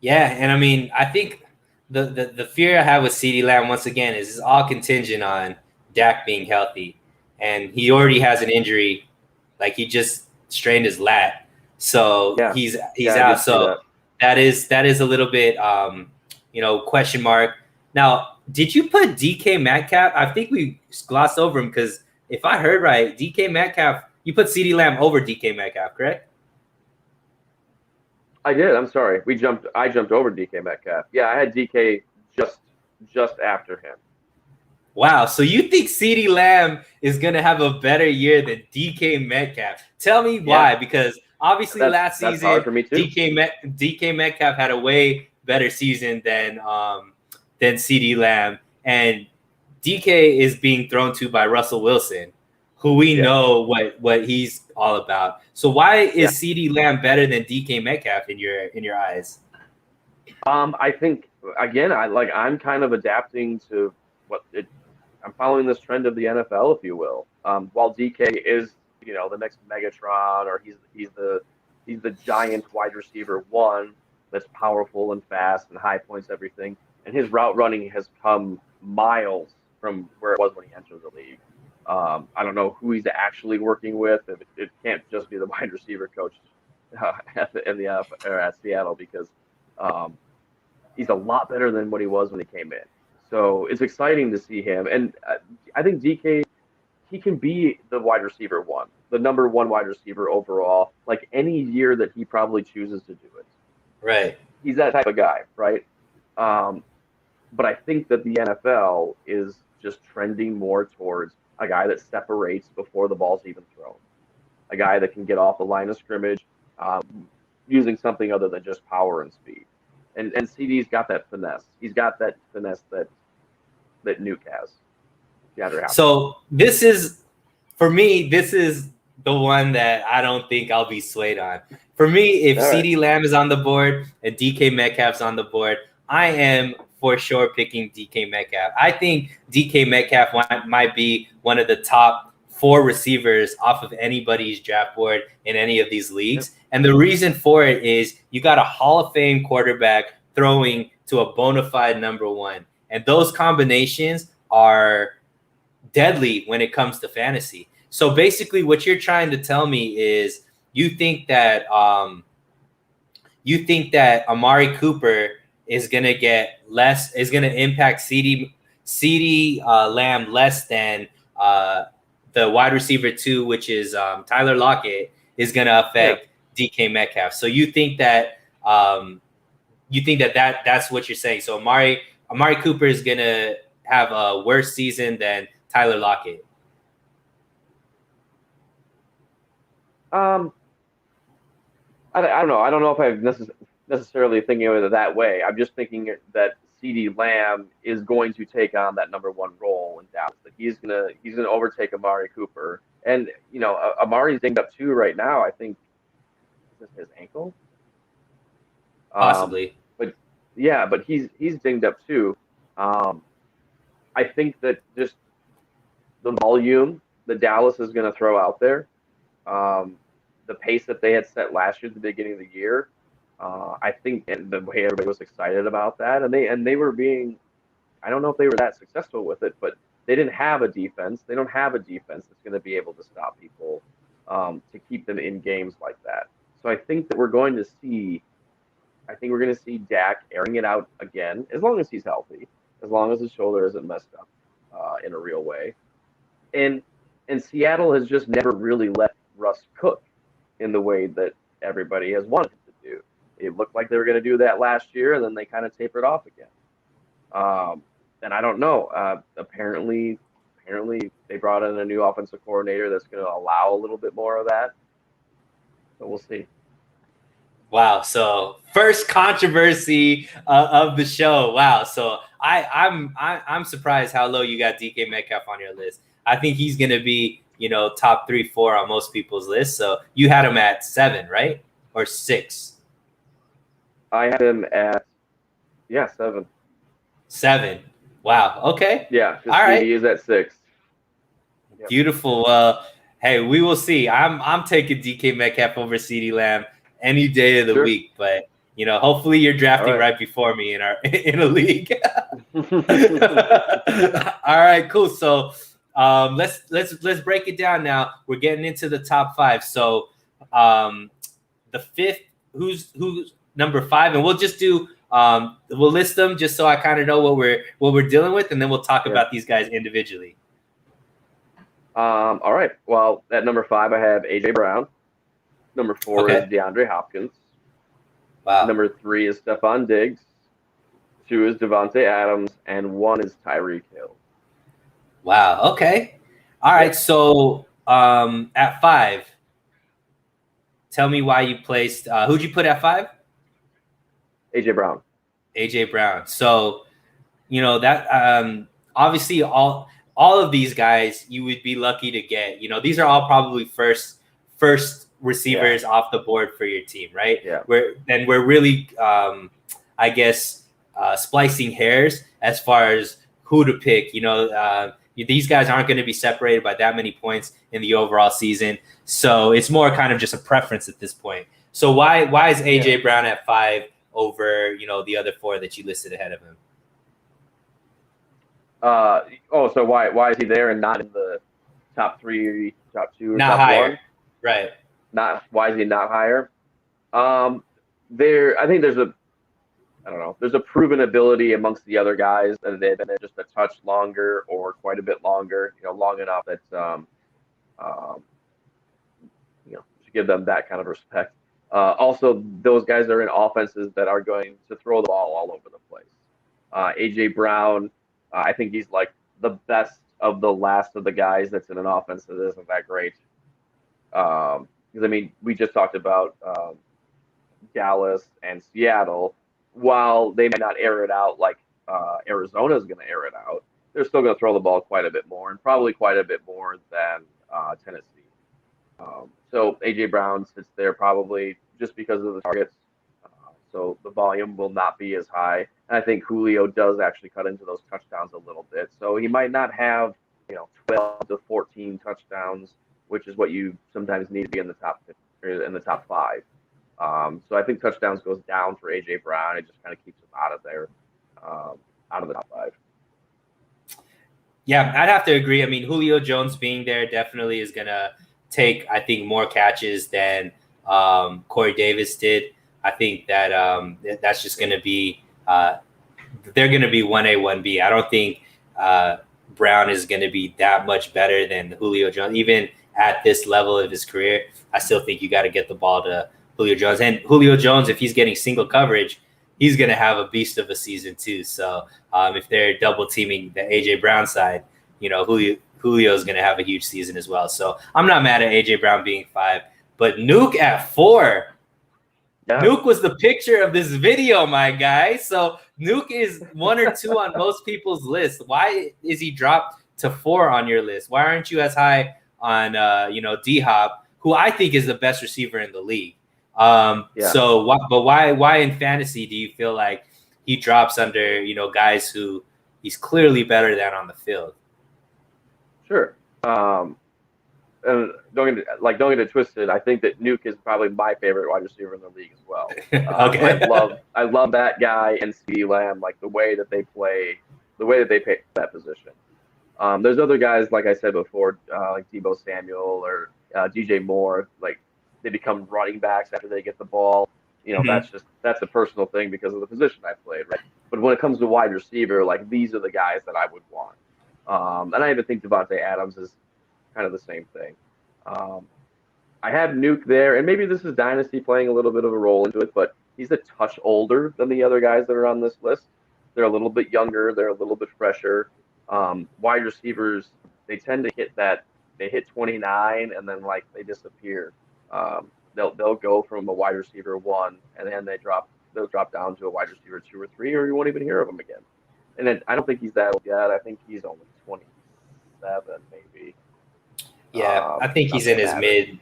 Yeah, and I mean, I think the fear I have with CeeDee Lamb once again is all contingent on Dak being healthy, and he already has an injury, like he just strained his lat, so Yeah. he's I out. did see So that is a little bit question mark. Now, did you put DK Metcalf? I think we glossed over him because if I heard right, DK Metcalf, you put CeeDee Lamb over DK Metcalf, correct? I did. I'm sorry. I jumped over DK Metcalf. Yeah, I had DK just after him. Wow. So you think CeeDee Lamb is going to have a better year than DK Metcalf? Tell me why. Yeah. Because obviously last that's season, hard for me too. DK Metcalf had a way better season than CeeDee Lamb. And DK is being thrown to by Russell Wilson, who we know what he's all about. So why is CeeDee Lamb better than DK Metcalf in your eyes? I think again, I'm kind of adapting to I'm following this trend of the NFL, if you will. While DK is, the next Megatron, or he's the giant wide receiver one that's powerful and fast and high points everything, and his route running has come miles from where it was when he entered the league. I don't know who he's actually working with. It can't just be the wide receiver coach at Seattle, because he's a lot better than what he was when he came in. So it's exciting to see him. And I think DK, he can be the wide receiver one, the number one wide receiver overall, like any year that he probably chooses to do it. Right. He's that type of guy, right? But I think that the NFL is just trending more towards a guy that separates before the ball's even thrown, a guy that can get off the line of scrimmage using something other than just power and speed. And CeeDee's got that finesse. He's got that finesse that Nuke has. So this is, for me, this is the one that I don't think I'll be swayed on. For me, if CeeDee Lamb is on the board and DK Metcalf's on the board, I am for sure picking DK Metcalf. I think DK Metcalf might be one of the top 4 receivers off of anybody's draft board in any of these leagues. Yep. And the reason for it is you got a Hall of Fame quarterback throwing to a bona fide number one. And those combinations are deadly when it comes to fantasy. So basically what you're trying to tell me is you think that Amari Cooper is going to get less, is going to impact CeeDee Lamb less than the wide receiver 2, which is Tyler Lockett, is going to affect DK Metcalf. So you think that that's what you're saying. So Amari Cooper is going to have a worse season than Tyler Lockett. I don't know. I don't know if I'm necessarily thinking of it that way. I'm just thinking that CeeDee Lamb is going to take on that number one role in Dallas. That he's gonna overtake Amari Cooper, and Amari's dinged up too right now. I think is this his ankle, possibly. But he's dinged up too. I think that just the volume that Dallas is going to throw out there, the pace that they had set last year at the beginning of the year, I think, and the way everybody was excited about that, and they were being, I don't know if they were that successful with it, but they didn't have a defense. They don't have a defense that's going to be able to stop people, to keep them in games like that. So I think that we're going to see Dak airing it out again, as long as he's healthy, as long as his shoulder isn't messed up in a real way. And Seattle has just never really let Russ cook in the way that everybody has wanted him to do. It looked like they were going to do that last year, and then they kind of tapered off again. And I don't know. Apparently they brought in a new offensive coordinator that's going to allow a little bit more of that. So we'll see. Wow. So first controversy of the show. Wow. So I'm surprised how low you got DK Metcalf on your list. I think he's going to be, top 3, 4 on most people's list. So you had him at 7, right? Or 6? I had him at 7. 7. Wow. Okay. Yeah, because All right. CD is at 6. Yep. Beautiful. Hey, we will see. I'm taking DK Metcalf over CeeDee Lamb any day of the Sure. week, but hopefully you're drafting All right. right before me in a league. All right, cool. So let's break it down now. We're getting into the top 5. So the fifth, who's number 5, and we'll just do we'll list them just so I kind of know what we're dealing with, and then we'll talk about these guys individually. All right. Well, at number 5, I have AJ Brown. Number 4 is DeAndre Hopkins. Wow. Number 3 is Stephon Diggs. 2 is Devontae Adams, and 1 is Tyreek Hill. Wow. Okay. All right. So at 5, tell me why you placed. Who'd you put at 5? AJ Brown. AJ Brown. So that obviously all of these guys you would be lucky to get. These are all probably first receivers off the board for your team, right? Yeah. We're really I guess splicing hairs as far as who to pick. These guys aren't going to be separated by that many points in the overall season, so it's more kind of just a preference at this point. So why is AJ Brown at 5 over the other 4 that you listed ahead of him? So why is he there and not in the top 3, top 2, or not top higher? 1? Right. Why is he not higher? I think there's a proven ability amongst the other guys that they've been there just a touch longer or quite a bit longer, long enough that to give them that kind of respect. Also, those guys are in offenses that are going to throw the ball all over the place. AJ Brown, I think he's like the best of the last of the guys that's in an offense that isn't that great. Because we just talked about Dallas and Seattle. While they may not air it out like Arizona is going to air it out, they're still going to throw the ball quite a bit more, and probably quite a bit more than Tennessee. So AJ Brown sits there probably just because of the targets. So the volume will not be as high. And I think Julio does actually cut into those touchdowns a little bit. So he might not have 12 to 14 touchdowns, which is what you sometimes need to be in the top 5. So I think touchdowns goes down for AJ Brown. It just kind of keeps him out of there, out of the top 5. Yeah, I'd have to agree. Julio Jones being there definitely is gonna take, I think, more catches than Corey Davis did. I think that that's just gonna be they're gonna be 1A, 1B. I don't think Brown is gonna be that much better than Julio Jones, even at this level of his career. I still think you got to get the ball to Julio Jones. And Julio Jones, if he's getting single coverage, he's going to have a beast of a season too. So if they're double teaming the AJ Brown side, Julio is going to have a huge season as well. So I'm not mad at AJ Brown being 5, but Nuke at 4. Yeah. Nuke was the picture of this video, my guy. So Nuke is 1 or 2 on most people's list. Why is he dropped to 4 on your list? Why aren't you as high on D-Hop, who I think is the best receiver in the league? So why in fantasy do you feel like he drops under guys who he's clearly better than on the field? Sure. And don't get it twisted. I think that Nuke is probably my favorite wide receiver in the league as well. Okay. I love that guy and CeeDee Lamb, like the way that they play that position. There's other guys, like I said before, like Deebo Samuel or DJ Moore, like they become running backs after they get the ball. That's a personal thing because of the position I played, right? But when it comes to wide receiver, like these are the guys that I would want. And I even think Devontae Adams is kind of the same thing. I have Nuke there, and maybe this is Dynasty playing a little bit of a role into it, but he's a touch older than the other guys that are on this list. They're a little bit younger. They're a little bit fresher. Wide receivers, they tend to hit 29 and then like they disappear. They'll go from a wide receiver 1 and then they'll drop down to a wide receiver 2 or 3, or you won't even hear of them again. And then I don't think he's that old yet. I think he's only 27 maybe. Yeah, I think he's in his mid,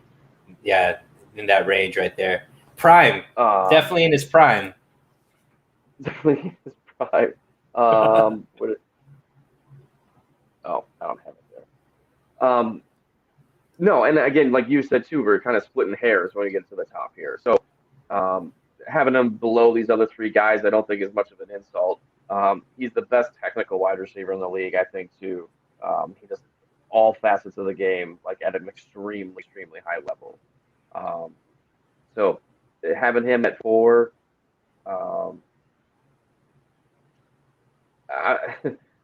in that range right there. Prime, definitely in his prime. Definitely in his prime. Oh, I don't have it there. No, and again, like you said too, we're kind of splitting hairs when we get to the top here. So having him below these other three guys, I don't think is much of an insult. He's the best technical wide receiver in the league, I think, too. He does all facets of the game like at an extremely, extremely high level. So having him at 4, I,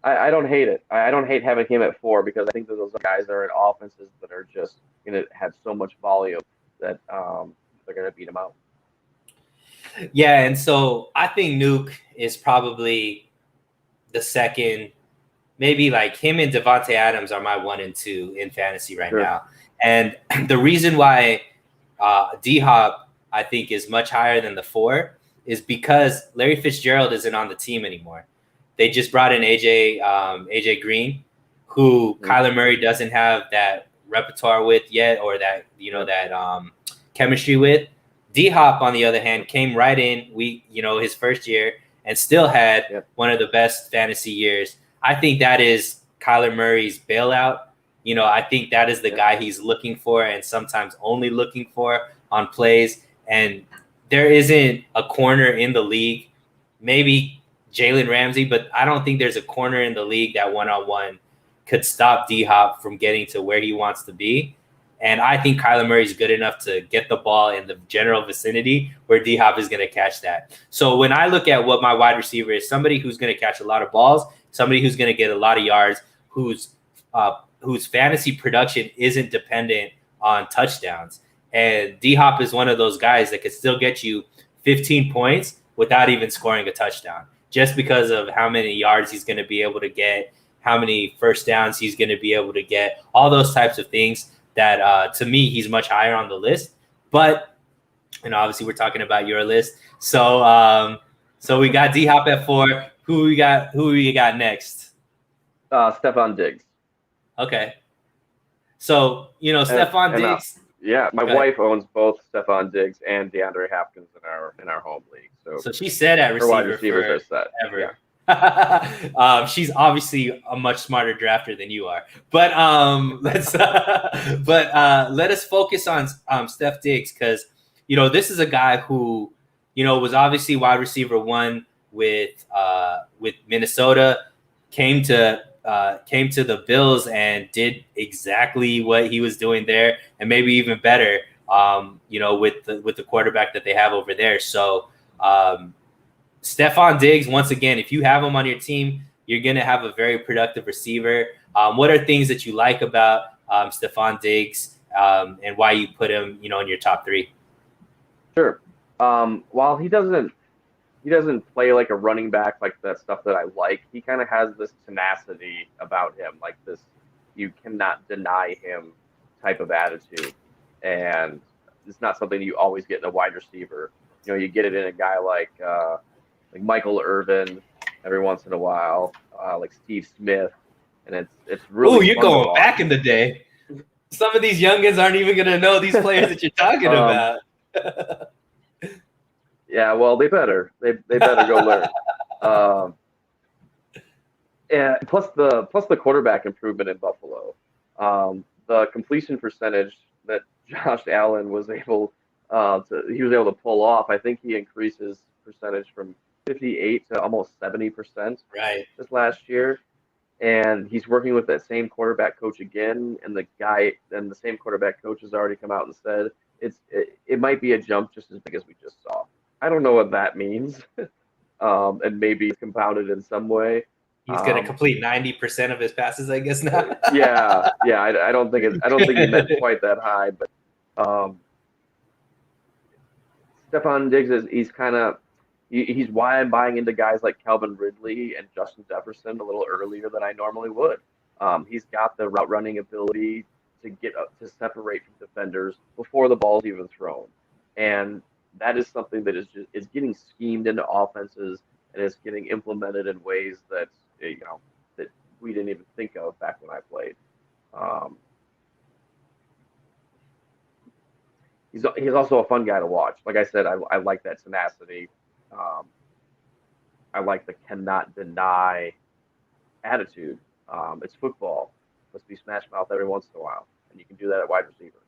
I don't hate it. I don't hate having him at 4 because I think that those guys are in offenses that are just going to have so much volume that they're going to beat him out. Yeah, and so I think Nuke is probably the second. Maybe like him and Devontae Adams are my 1 and 2 in fantasy right now. And the reason why D-Hop, I think, is much higher than the 4 is because Larry Fitzgerald isn't on the team anymore. They just brought in AJ Green, who Kyler Murray doesn't have that repertoire with yet, or that that chemistry with. D-Hop, on the other hand, came right in his first year and still had one of the best fantasy years. I think that is Kyler Murray's bailout. I think that is the guy he's looking for and sometimes only looking for on plays. And there isn't a corner in the league, maybe Jalen Ramsey, but I don't think there's a corner in the league that one-on-one could stop D-Hop from getting to where he wants to be. And I think Kyler Murray is good enough to get the ball in the general vicinity where D-Hop is going to catch that. So when I look at what my wide receiver is, somebody who's going to catch a lot of balls, somebody who's going to get a lot of yards, whose fantasy production isn't dependent on touchdowns. And D-Hop is one of those guys that could still get you 15 points without even scoring a touchdown, just because of how many yards he's going to be able to get, how many first downs he's going to be able to get, all those types of things that to me, he's much higher on the list. But, obviously we're talking about your list. So we got D-Hop at 4. Who we got next? Stefon Diggs. Okay. So, Stefon Diggs. My wife owns both Stefon Diggs and DeAndre Hopkins in our home league. So she said at receiver wide receivers are set. Ever. Yeah. She's obviously a much smarter drafter than you are. But let us focus on Steph Diggs, because this is a guy who was obviously wide receiver 1 with Minnesota, came to the Bills and did exactly what he was doing there, and maybe even better, with the quarterback that they have over there. So Stefon Diggs, once again, if you have him on your team, you're going to have a very productive receiver. What are things that you like about Stefon Diggs and why you put him, in your top 3? Sure. While he doesn't play like a running back, like that stuff that I like, he kind of has this tenacity about him, like this you cannot deny him type of attitude. And it's not something you always get in a wide receiver. You get it in a guy like Michael Irvin every once in a while, like Steve Smith, and it's really. Oh, you're going back in the day. Some of these youngins aren't even going to know these players that you're talking about. Yeah, well, they better go learn. And plus the quarterback improvement in Buffalo, the completion percentage that Josh Allen was able to pull off. I think he increased his percentage from 58 to almost 70% this last year. And he's working with that same quarterback coach again, and the same quarterback coach has already come out and said it might be a jump just as big as we just saw. I don't know what that means, and maybe it's compounded in some way. He's going to complete 90% of his passes, I guess now. yeah. I don't think he meant quite that high, but Stefon Diggs he's why I'm buying into guys like Calvin Ridley and Justin Jefferson a little earlier than I normally would. He's got the route running ability to get up to separate from defenders before the ball's even thrown, and that is something that is getting schemed into offenses and is getting implemented in ways that that we didn't even think of back when I played. He's also a fun guy to watch. Like I said, I like that tenacity. I like the cannot deny attitude. It's football. Let's be smash mouth every once in a while, and you can do that at wide receiver.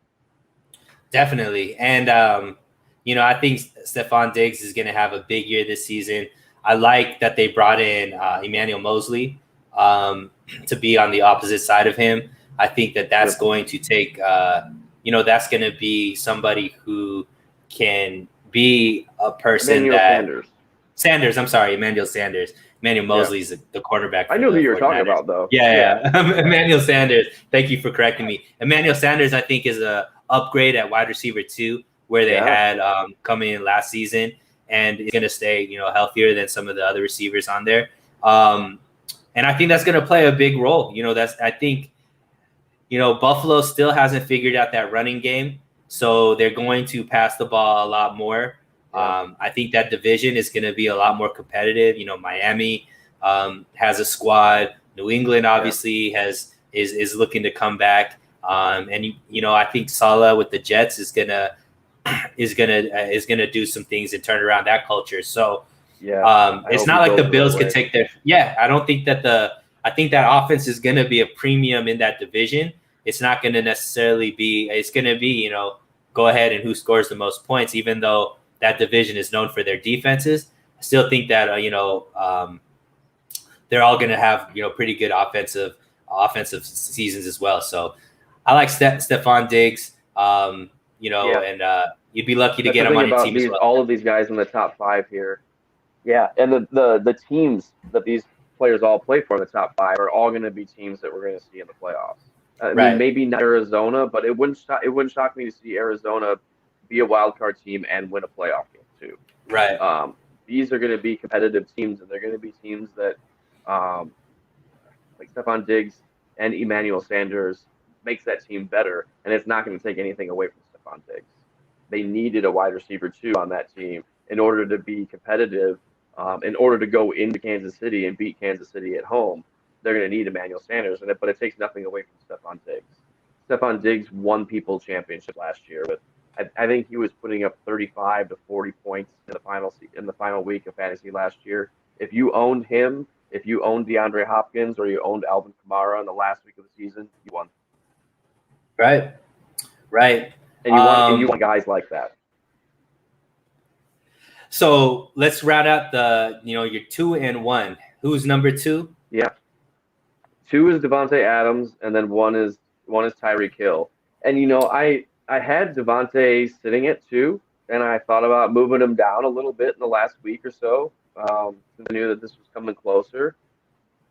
Definitely. And, I think Stephon Diggs is going to have a big year this season. I like that they brought in Emmanuel Mosley to be on the opposite side of him. I think that's going to take, that's going to be somebody who can be a person Emmanuel Sanders. Emmanuel Mosley is the quarterback. I knew who you were talking about, though. Yeah. Emmanuel Sanders. Thank you for correcting me. Emmanuel Sanders, I think, is a upgrade at wide receiver 2, where they had coming in last season, and is going to stay, healthier than some of the other receivers on there. And I think that's going to play a big role. I think Buffalo still hasn't figured out that running game, so they're going to pass the ball a lot more. I think that division is going to be a lot more competitive. Miami has a squad. New England obviously is looking to come back. And I think Saleh with the Jets is gonna do some things and turn around that culture. So it's not like the Bills could take their. I don't think that I think that offense is gonna be a premium in that division. It's not gonna necessarily be. It's gonna be go ahead and who scores the most points. Even though that division is known for their defenses, I still think that they're all gonna have pretty good offensive seasons as well. So. I like Stephon Diggs, and you'd be lucky to get him on your team as well. All of these guys in the top 5 here. Yeah, and the teams that these players all play for in the top 5 are all going to be teams that we're going to see in the playoffs. I mean, maybe not Arizona, but it wouldn't shock me to see Arizona be a wild card team and win a playoff game too. Right. These are going to be competitive teams, and they're going to be teams that, like Stephon Diggs and Emmanuel Sanders, makes that team better, and it's not going to take anything away from Stephon Diggs. They needed a wide receiver 2 on that team in order to be competitive, in order to go into Kansas City and beat Kansas City at home. They're going to need Emmanuel Sanders, but it takes nothing away from Stephon Diggs. Stephon Diggs won People Championship last year, but I think he was putting up 35 to 40 points in the final week of fantasy last year. If you owned him, if you owned DeAndre Hopkins, or you owned Alvin Kamara in the last week of the season, you won. Right. And you want guys like that. So let's round out your 2 and 1. Who's number 2? Yeah. 2 is Davante Adams, and then 1 is Tyreek Hill. And I had Davante sitting at 2, and I thought about moving him down a little bit in the last week or so. Since I knew that this was coming closer.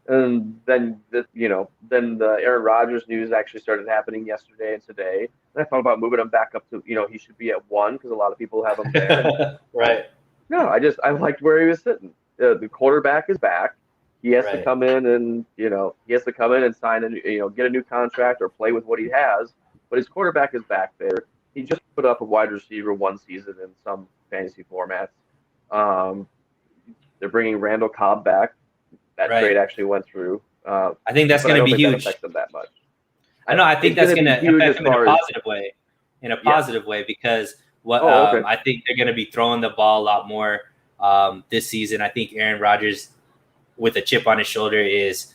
And then the Aaron Rodgers news actually started happening yesterday and today. And I thought about moving him back up to, he should be at 1 because a lot of people have him there. Right. No, I liked where he was sitting. The quarterback is back. He has to come in and, sign get a new contract or play with what he has. But his quarterback is back there. He just put up a wide receiver 1 season in some fantasy formats. They're bringing Randall Cobb back. That trade actually went through. I think that's going to be huge. That affects them that much. I know. I think that's going to affect them in a positive way. In a positive way, because I think they're going to be throwing the ball a lot more this season. I think Aaron Rodgers, with a chip on his shoulder, is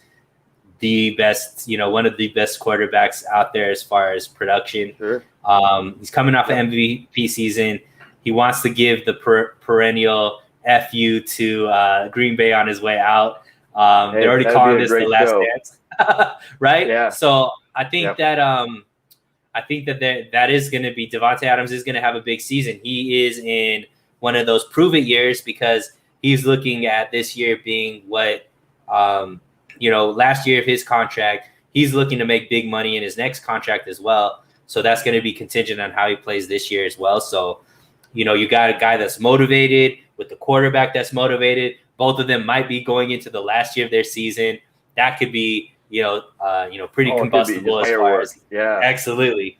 the best. One of the best quarterbacks out there as far as production. Sure. He's coming off an MVP season. He wants to give the perennial FU to Green Bay on his way out. They're already calling this the last dance, right? Yeah. So I think that that is going to be Davante Adams is going to have a big season. He is in one of those prove it years because he's looking at this year being what last year of his contract. He's looking to make big money in his next contract as well. So that's going to be contingent on how he plays this year as well. So you got a guy that's motivated with the quarterback that's motivated. Both of them might be going into the last year of their season. That could be, pretty combustible as far as absolutely.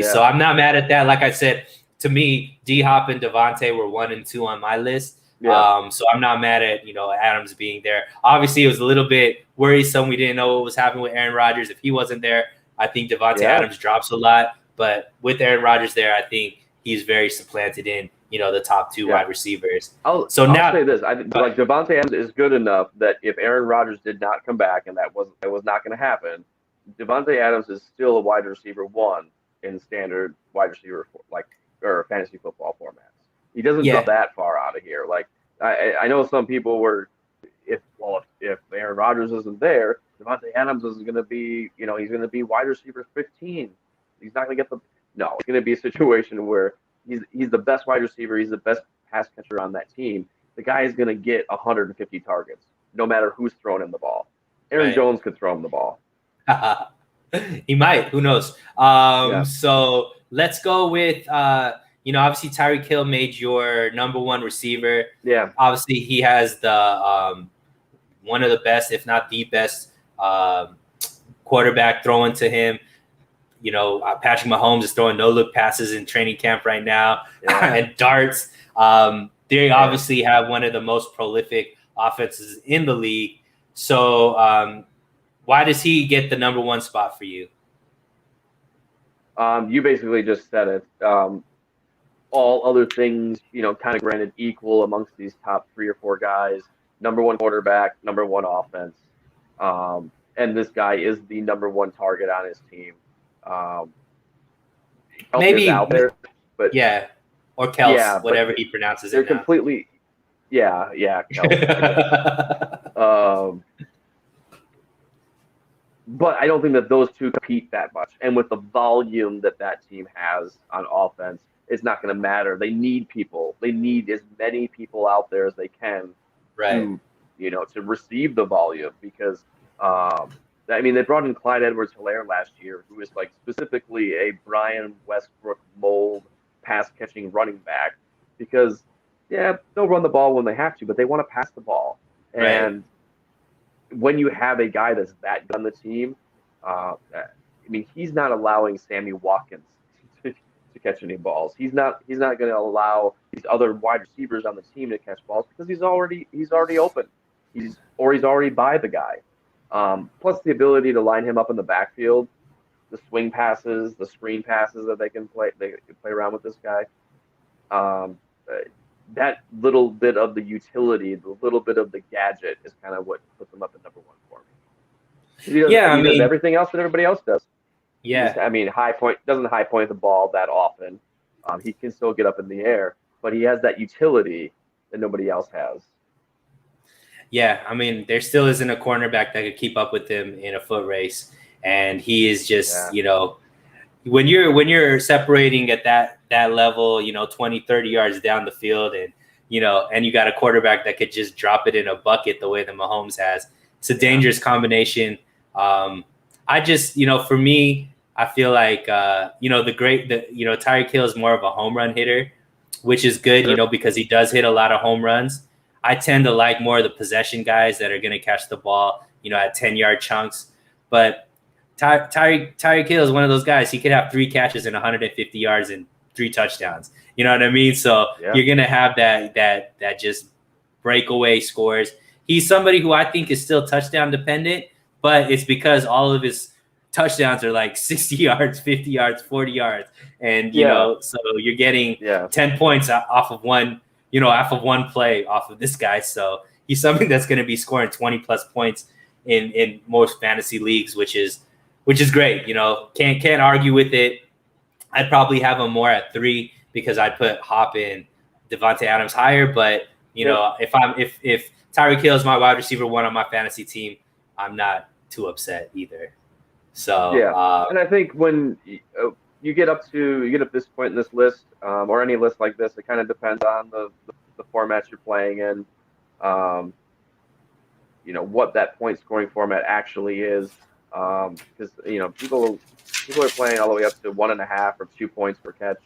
Yeah. So I'm not mad at that. Like I said, to me, D-Hop and Davante were 1 and 2 on my list. Yeah. So I'm not mad at Adams being there. Obviously, it was a little bit worrisome. We didn't know what was happening with Aaron Rodgers. If he wasn't there, I think Davante Adams drops a lot. But with Aaron Rodgers there, I think he's very supplanted in the top two wide receivers. I'll say this: like Davante Adams is good enough that if Aaron Rodgers did not come back, and that was not going to happen, Davante Adams is still a wide receiver one in standard wide receiver or fantasy football formats. He doesn't go that far out of here. Like I know some people were, if Aaron Rodgers isn't there, Davante Adams is going to be, he's going to be wide receiver 15. He's not going to get no. It's going to be a situation where he's the best wide receiver. He's the best pass catcher on that team. The guy is going to get 150 targets, no matter who's throwing him the ball. Aaron Jones could throw him the ball. He might. Who knows? So let's go with, obviously Tyreek Hill made your number one receiver. Yeah. Obviously, he has the one of the best, if not the best, quarterback throwing to him. Patrick Mahomes is throwing no-look passes in training camp right now and darts. They obviously have one of the most prolific offenses in the league. So why does he get the number one spot for you? You basically just said it. All other things, kind of granted equal amongst these top 3 or 4 guys. Number one quarterback, number one offense. And this guy is the number one target on his team. Maybe out there, but or Kels, whatever he pronounces they're it now. Completely, Kels. But I don't think that those two compete that much, and with the volume that team has on offense, it's not going to matter. They need people. They need as many people out there as they can to receive the volume because. They brought in Clyde Edwards-Helaire last year, who is like specifically a Brian Westbrook mold pass-catching running back because, they'll run the ball when they have to, but they want to pass the ball. Right. And when you have a guy that's that good on the team, he's not allowing Sammy Watkins to catch any balls. He's not going to allow these other wide receivers on the team to catch balls because he's already open. He's already by the guy. Plus the ability to line him up in the backfield, the swing passes, the screen passes that they can play around with this guy. That little bit of the utility, the little bit of the gadget is kind of what puts him up at number one for me. He does everything else that everybody else does. Yeah. Doesn't high point the ball that often. He can still get up in the air, but he has that utility that nobody else has. Yeah, there still isn't a cornerback that could keep up with him in a foot race, and he is just, when you're separating at that level, 20, 30 yards down the field, and and you got a quarterback that could just drop it in a bucket the way that Mahomes has. It's a dangerous combination. I just, for me, I feel like Tyreek Hill is more of a home run hitter, which is good, because he does hit a lot of home runs. I tend to like more of the possession guys that are going to catch the ball, at 10-yard chunks. But Tyreek Hill is one of those guys. He could have 3 catches and 150 yards and 3 touchdowns. You know what I mean? So you're going to have that just breakaway scores. He's somebody who I think is still touchdown dependent, but it's because all of his touchdowns are like 60 yards, 50 yards, 40 yards. And, so you're getting 10 points off of one play off of this guy. So he's something that's going to be scoring 20 plus points in most fantasy leagues, which is great. Can't argue with it. I'd probably have him more at 3 because I'd put Hop and Davante Adams higher. But if Tyreek Hill is my wide receiver 1 on my fantasy team, I'm not too upset either. So and I think when you get up this point in this list, or any list like this, it kind of depends on the formats you're playing in. What that point scoring format actually is, because people are playing all the way up to 1.5 or 2 points per catch,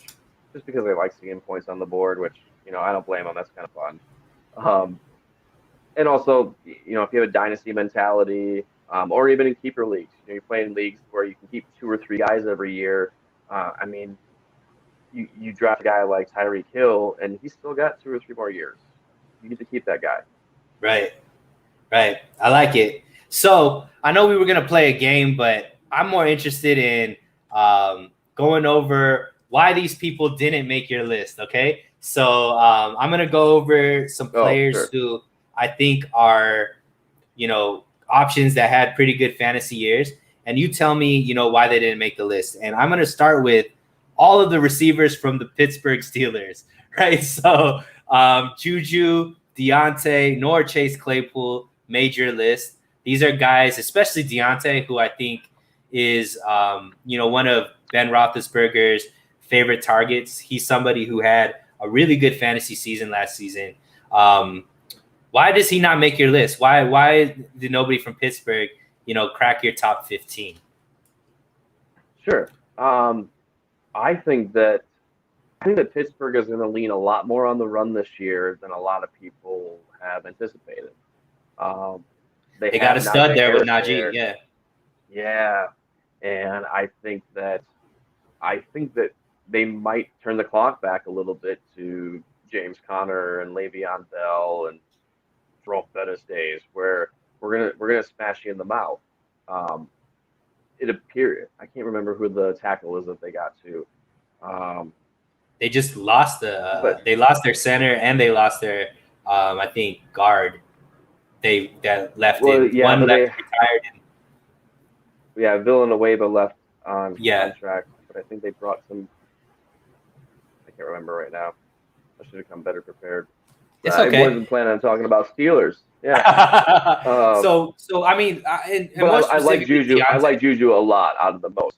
just because they like seeing points on the board, which I don't blame them. That's kind of fun. And also, if you have a dynasty mentality, or even in keeper leagues, you're playing leagues where you can keep 2 or 3 guys every year. You draft a guy like Tyreek Hill, and he's still got 2 or 3 more years. You get to keep that guy. Right. I like it. So I know we were going to play a game, but I'm more interested in going over why these people didn't make your list. Okay, so I'm gonna go over some players who I think are, options that had pretty good fantasy years, and you tell me, why they didn't make the list. And I'm gonna start with all of the receivers from the Pittsburgh Steelers, right? So Juju, Deontay, nor Chase Claypool made your list. These are guys, especially Deontay, who I think is, one of Ben Roethlisberger's favorite targets. He's somebody who had a really good fantasy season last season. Why does he not make your list? Why did nobody from Pittsburgh, crack your top 15? Sure. I think that Pittsburgh is going to lean a lot more on the run this year than a lot of people have anticipated. They got a stud there with Najee, yeah. Yeah, and I think that they might turn the clock back a little bit to James Conner and Le'Veon Bell and Jerome Bettis days, where we're gonna smash you in the mouth. It appeared, I can't remember who the tackle is that they got to. They just lost they lost their center and they lost their I think guard. That left in yeah, one left retired. Yeah, Villanueva left on contract, but I think they brought some. I can't remember right now. I should have come better prepared. It's okay. I wasn't planning on talking about Steelers. Yeah. So I mean, I like Juju. Deontay. I like Juju a lot out of the most.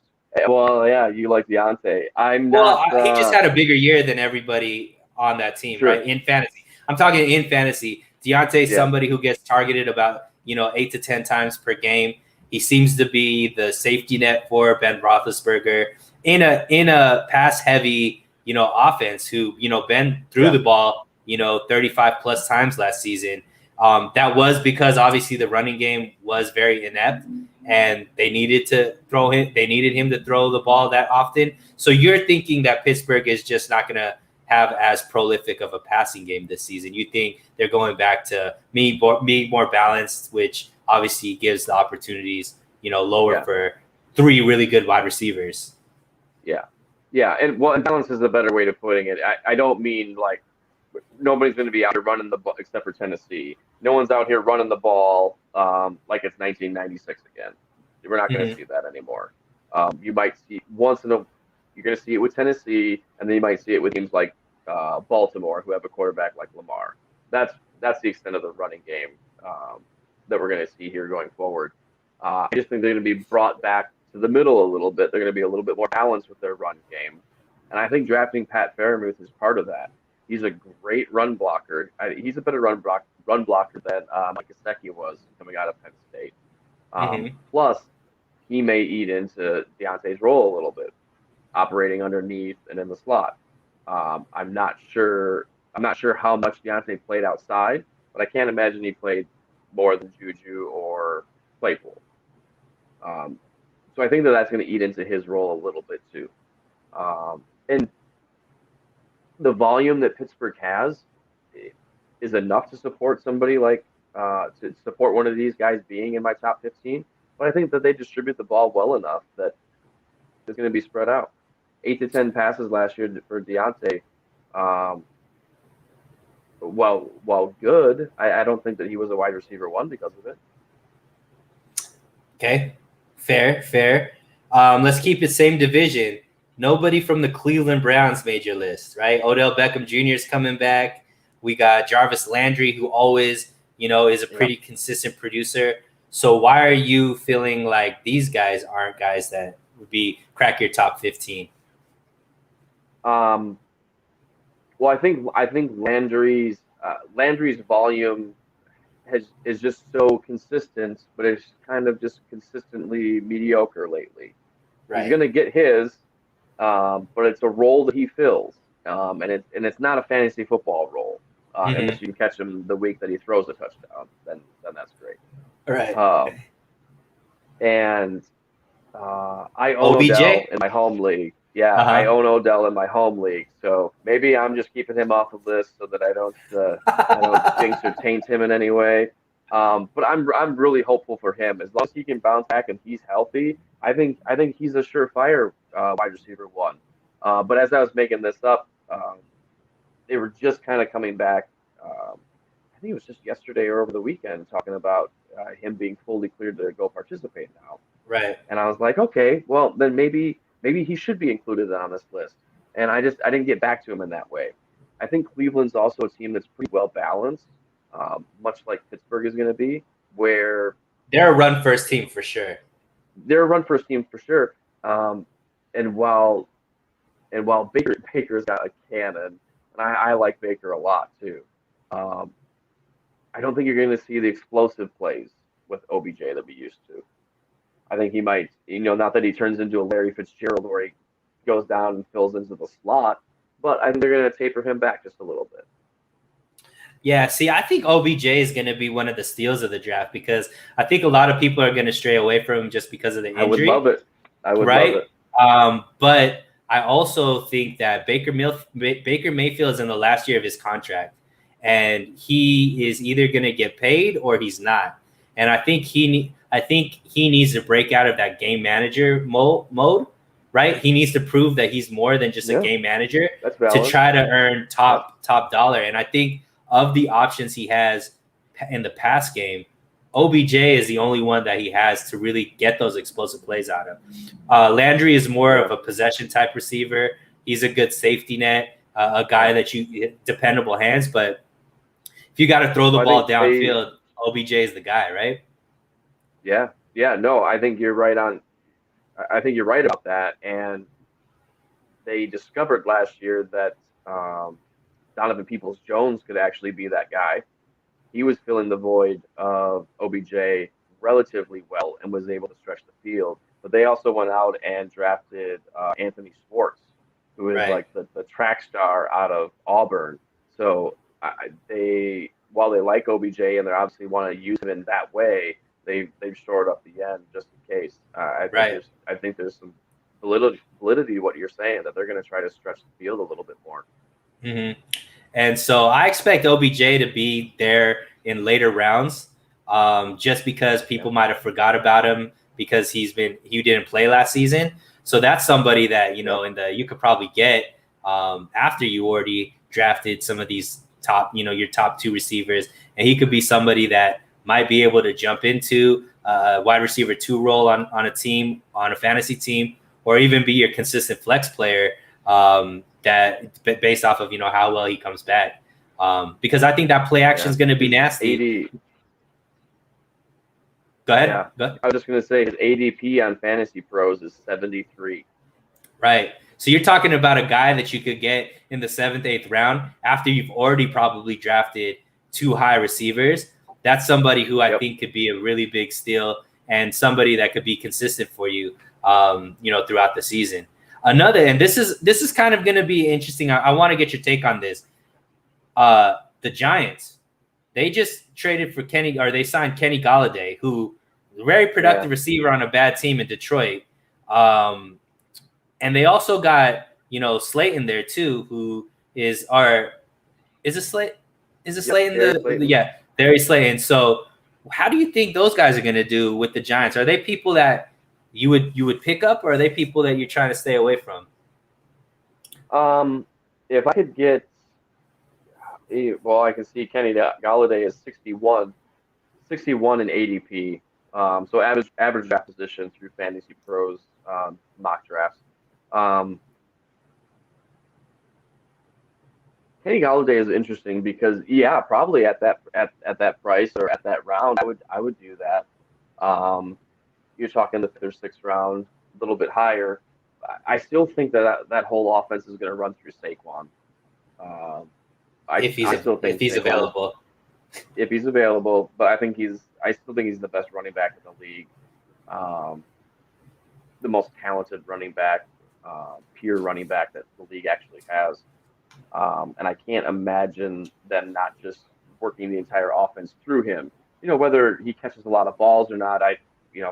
Well, yeah, you like Deontay. He just had a bigger year than everybody on that team, right? In fantasy, I'm talking in fantasy. Deontay's somebody who gets targeted about 8 to 10 times per game. He seems to be the safety net for Ben Roethlisberger in a pass heavy offense. Who Ben threw the ball 35 plus times last season. That was because obviously the running game was very inept, and they needed to throw him. They needed him to throw the ball that often. So you're thinking that Pittsburgh is just not going to have as prolific of a passing game this season. You think they're going back to me more balanced, which obviously gives the opportunities, lower for three really good wide receivers. Yeah, and balance is a better way of putting it. I don't mean like nobody's going to be out here running the ball except for Tennessee. No one's out here running the ball like it's 1996 again. We're not going to see that anymore. You might see you're going to see it with Tennessee, and then you might see it with teams like Baltimore, who have a quarterback like Lamar. That's the extent of the running game that we're going to see here going forward. I just think they're going to be brought back to the middle a little bit. They're going to be a little bit more balanced with their run game, and I think drafting Pat Freiermuth is part of that. He's a great run blocker. He's a better run blocker than Mike Gesicki was coming out of Penn State. Plus, he may eat into Deontay's role a little bit, operating underneath and in the slot. I'm not sure how much Deontay played outside, but I can't imagine he played more than Juju or Claypool. So I think that's going to eat into his role a little bit too. And the volume that Pittsburgh has is enough to support somebody like to support one of these guys being in my top 15. But I think that they distribute the ball well enough that it's going to be spread out. 8 to 10 passes last year for Deontay. While good, I don't think that he was a wide receiver one because of it. Okay, fair. Let's keep it same division. Nobody from the Cleveland Browns made your list, right? Odell Beckham Jr. is coming back. We got Jarvis Landry, who always, is a pretty consistent producer. So why are you feeling like these guys aren't guys that would be crack your top 15? Well, I think Landry's volume is just so consistent, but it's kind of just consistently mediocre lately. Right. He's going to get his, but it's a role that he fills, and it's not a fantasy football role. Unless you can catch him the week that he throws a touchdown, then that's great. Right. I own Odell in my home league. Yeah, I own Odell in my home league, so maybe I'm just keeping him off the list so that I don't jinx or taint him in any way. But I'm really hopeful for him. As long as he can bounce back and he's healthy, I think he's a surefire wide receiver one. But as I was making this up, they were just kind of coming back. I think it was just yesterday or over the weekend talking about him being fully cleared to go participate now. Right. And I was like, okay, well then maybe he should be included on this list. And I didn't get back to him in that way. I think Cleveland's also a team that's pretty well balanced, much like Pittsburgh is going to be, where they're a run first team for sure. They're a run first team for sure. And while Baker's got a cannon, and I like Baker a lot too. I don't think you're going to see the explosive plays with OBJ that we used to. I think he might, not that he turns into a Larry Fitzgerald or he goes down and fills into the slot, but I think they're going to taper him back just a little bit. Yeah, see, I think OBJ is going to be one of the steals of the draft because I think a lot of people are going to stray away from him just because of the injury. I would love it. But I also think that Baker Mayfield is in the last year of his contract, and he is either going to get paid or he's not. And I think he needs to break out of that game manager mode, right? He needs to prove that he's more than just a game manager to try to earn top dollar. And I think of the options he has in the pass game, OBJ is the only one that he has to really get those explosive plays out of. Landry is more of a possession type receiver. He's a good safety net, a guy that dependable hands. But if you got to throw the ball downfield, OBJ is the guy, right? Yeah. No, I think you're right on. I think you're right about that. And they discovered last year that Donovan Peoples-Jones could actually be that guy. He was filling the void of OBJ relatively well and was able to stretch the field. But they also went out and drafted Anthony Schwartz, who is like the track star out of Auburn. So while they like OBJ and they obviously want to use him in that way, they've shored up the end just in case. I think there's some validity to what you're saying, that they're going to try to stretch the field a little bit more. Mm-hmm. And so I expect OBJ to be there in later rounds, just because people might have forgot about him because he didn't play last season. So that's somebody that you could probably get after you already drafted some of these your top two receivers, and he could be somebody that might be able to jump into a wide receiver 2 role on a fantasy team, or even be your consistent flex player. That based off of how well he comes back, because I think that play action is going to be nasty. Go ahead. Yeah. I was just going to say his ADP on Fantasy Pros is 73. Right. So you're talking about a guy that you could get in the 7th, 8th round after you've already probably drafted 2 high receivers. That's somebody who I think could be a really big steal and somebody that could be consistent for you, throughout the season. And this is kind of going to be interesting. I want to get your take on this. The Giants, they just traded for they signed Kenny Golladay, who is a very productive receiver on a bad team in Detroit. And they also got, Slayton there too, who is it Slayton? Is it Slayton? Darius Slayton. So how do you think those guys are going to do with the Giants? Are they people that you would pick up, or are they people that you're trying to stay away from? If I could get, I can see Kenny Golladay is 61 in ADP. So average draft position through Fantasy Pros mock drafts. Kenny Golladay is interesting because probably at that price or at that round, I would do that. You're talking the 5th or 6th round, a little bit higher. I still think that whole offense is going to run through Saquon. If he's available. If he's available, but I still think he's the best running back in the league. The most talented running back, pure running back that the league actually has. And I can't imagine them not just working the entire offense through him. Whether he catches a lot of balls or not,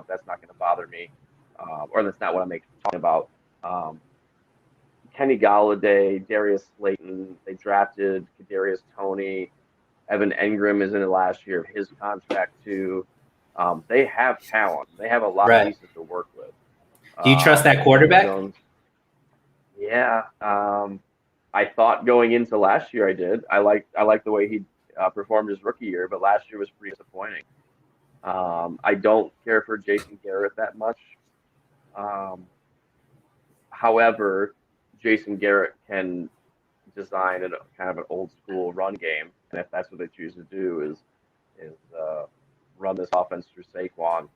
that's not going to bother me, or that's not what I'm talking about. Kenny Golladay, Darius Slayton, they drafted Kadarius Toney, Evan Engram is in the last year of his contract too. They have talent. They have a lot of pieces to work with. Do you trust that quarterback? Yeah. I thought going into last year I did. I like the way he performed his rookie year, but last year was pretty disappointing. I don't care for Jason Garrett that much. Um, However, Jason Garrett can design a kind of an old school run game, and if that's what they choose to do is run this offense through Saquon,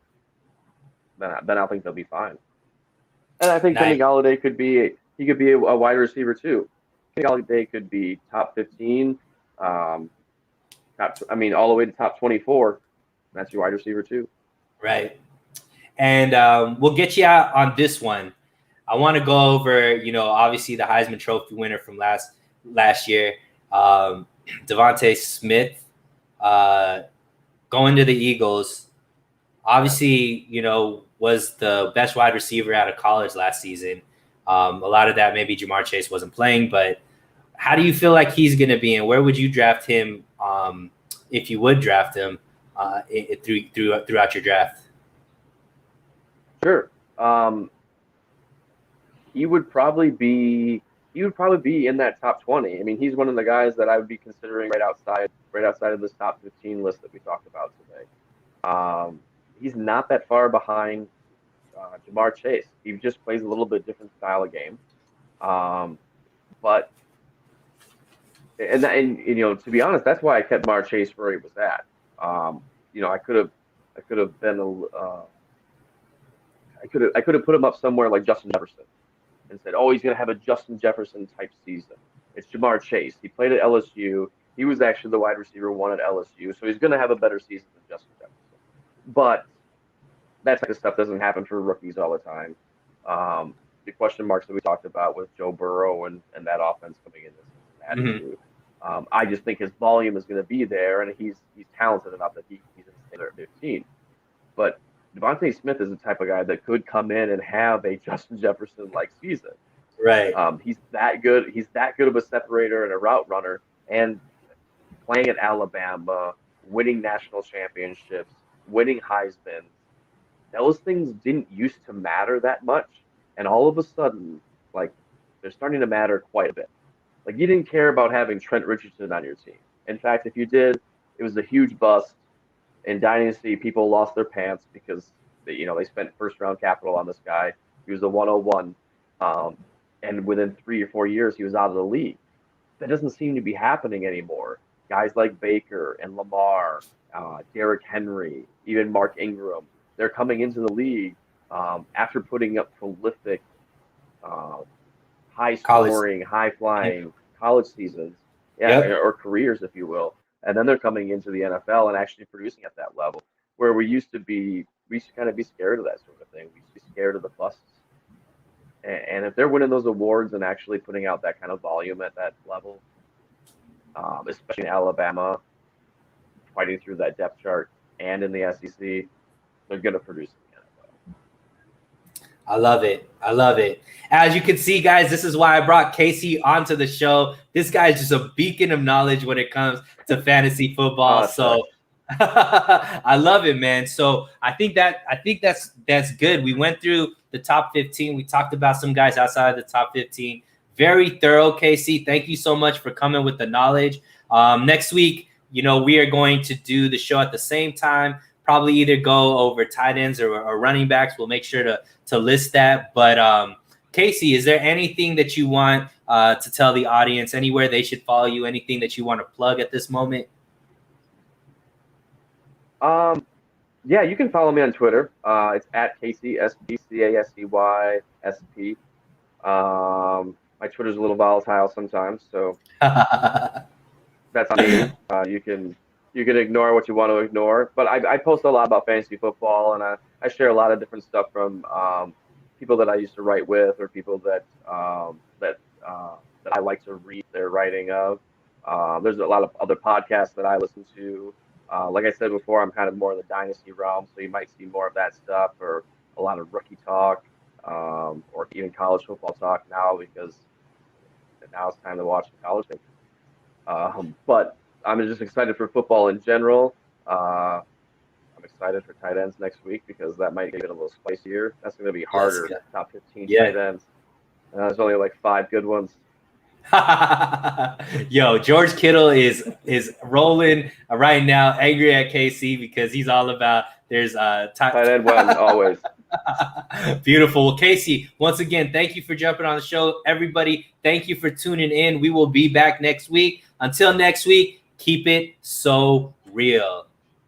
then I think they'll be fine. And I think Kenny Nice. Galladay could be a wide receiver too. Kenny Galladay could be top 15, um, I mean all the way to top 24. That's your wide receiver too. Right. And we'll get you out on this one. I want to go over, obviously the Heisman Trophy winner from last year, Devontae Smith, uh, going to the Eagles. Obviously, was the best wide receiver out of college last season. A lot of that maybe Jamar Chase wasn't playing, but how do you feel like he's going to be, and where would you draft him if you would draft him throughout your draft? Sure. He would probably be in that top 20. I mean, he's one of the guys that I would be considering right outside of this top 15 list that we talked about today. He's not that far behind Jamar Chase. He just plays a little bit different style of game. Um, but and to be honest, that's why I kept Jamar Chase where he was at. I could have been I could have put him up somewhere like Justin Jefferson and said, "Oh, he's going to have a Justin Jefferson type season." It's Jamar Chase. He played at LSU. He was actually the wide receiver one at LSU, so he's going to have a better season than Justin Jefferson. But that type of stuff doesn't happen for rookies all the time. The question marks that we talked about with Joe Burrow and that offense coming in this attitude. I just think his volume is going to be there, and he's talented enough that he's going to stay there at 15. But Devontae Smith is the type of guy that could come in and have a Justin Jefferson like season. Right. He's that good. He's that good of a separator and a route runner, and playing at Alabama, winning national championships, winning Heisman. Those things didn't used to matter that much, and all of a sudden, like they're starting to matter quite a bit. Like you didn't care about having Trent Richardson on your team. In fact, if you did, it was a huge bust. In Dynasty, people lost their pants because they spent first round capital on this guy. He was a 101, and within 3 or 4 years, he was out of the league. That doesn't seem to be happening anymore. Guys like Baker and Lamar, Derrick Henry, even Mark Ingram, they're coming into the league after putting up prolific, high scoring, high flying college seasons, or careers, if you will. And then they're coming into the NFL and actually producing at that level, where we used to kind of be scared of that sort of thing. We used to be scared of the busts. And if they're winning those awards and actually putting out that kind of volume at that level, especially in Alabama, fighting through that depth chart and in the SEC, they're going to produce in the NFL. I love it. I love it. As you can see, guys, this is why I brought Casey onto the show. This guy is just a beacon of knowledge when it comes to fantasy football. So I love it, man. So I think that's good. We went through the top 15. We talked about some guys outside of the top 15. Very thorough, Casey. Thank you so much for coming with the knowledge. Next week, we are going to do the show at the same time. Probably either go over tight ends or running backs. We'll make sure to list that. But Casey, is there anything that you want to tell the audience? Anywhere they should follow you? Anything that you want to plug at this moment? Yeah, you can follow me on Twitter. It's at Casey SB CASEY SP. My Twitter's a little volatile sometimes, so that's on me. You can ignore what you want to ignore, but I post a lot about fantasy football, and I share a lot of different stuff from people that I used to write with, or people that I like to read their writing of. There's a lot of other podcasts that I listen to. Like I said before, I'm kind of more in the dynasty realm, so you might see more of that stuff, or a lot of rookie talk, or even college football talk now, because now it's time to watch the college thing. But I'm just excited for football in general. I'm excited for tight ends next week because that might get a little spicier. That's going to be harder. Top 15 tight ends. There's only like 5 good ones. Yo, George Kittle is rolling right now, angry at KC because he's all about there's tight end one always. Beautiful. Well, Casey, once again, thank you for jumping on the show. Everybody, thank you for tuning in. We will be back next week. Until next week, keep it so real.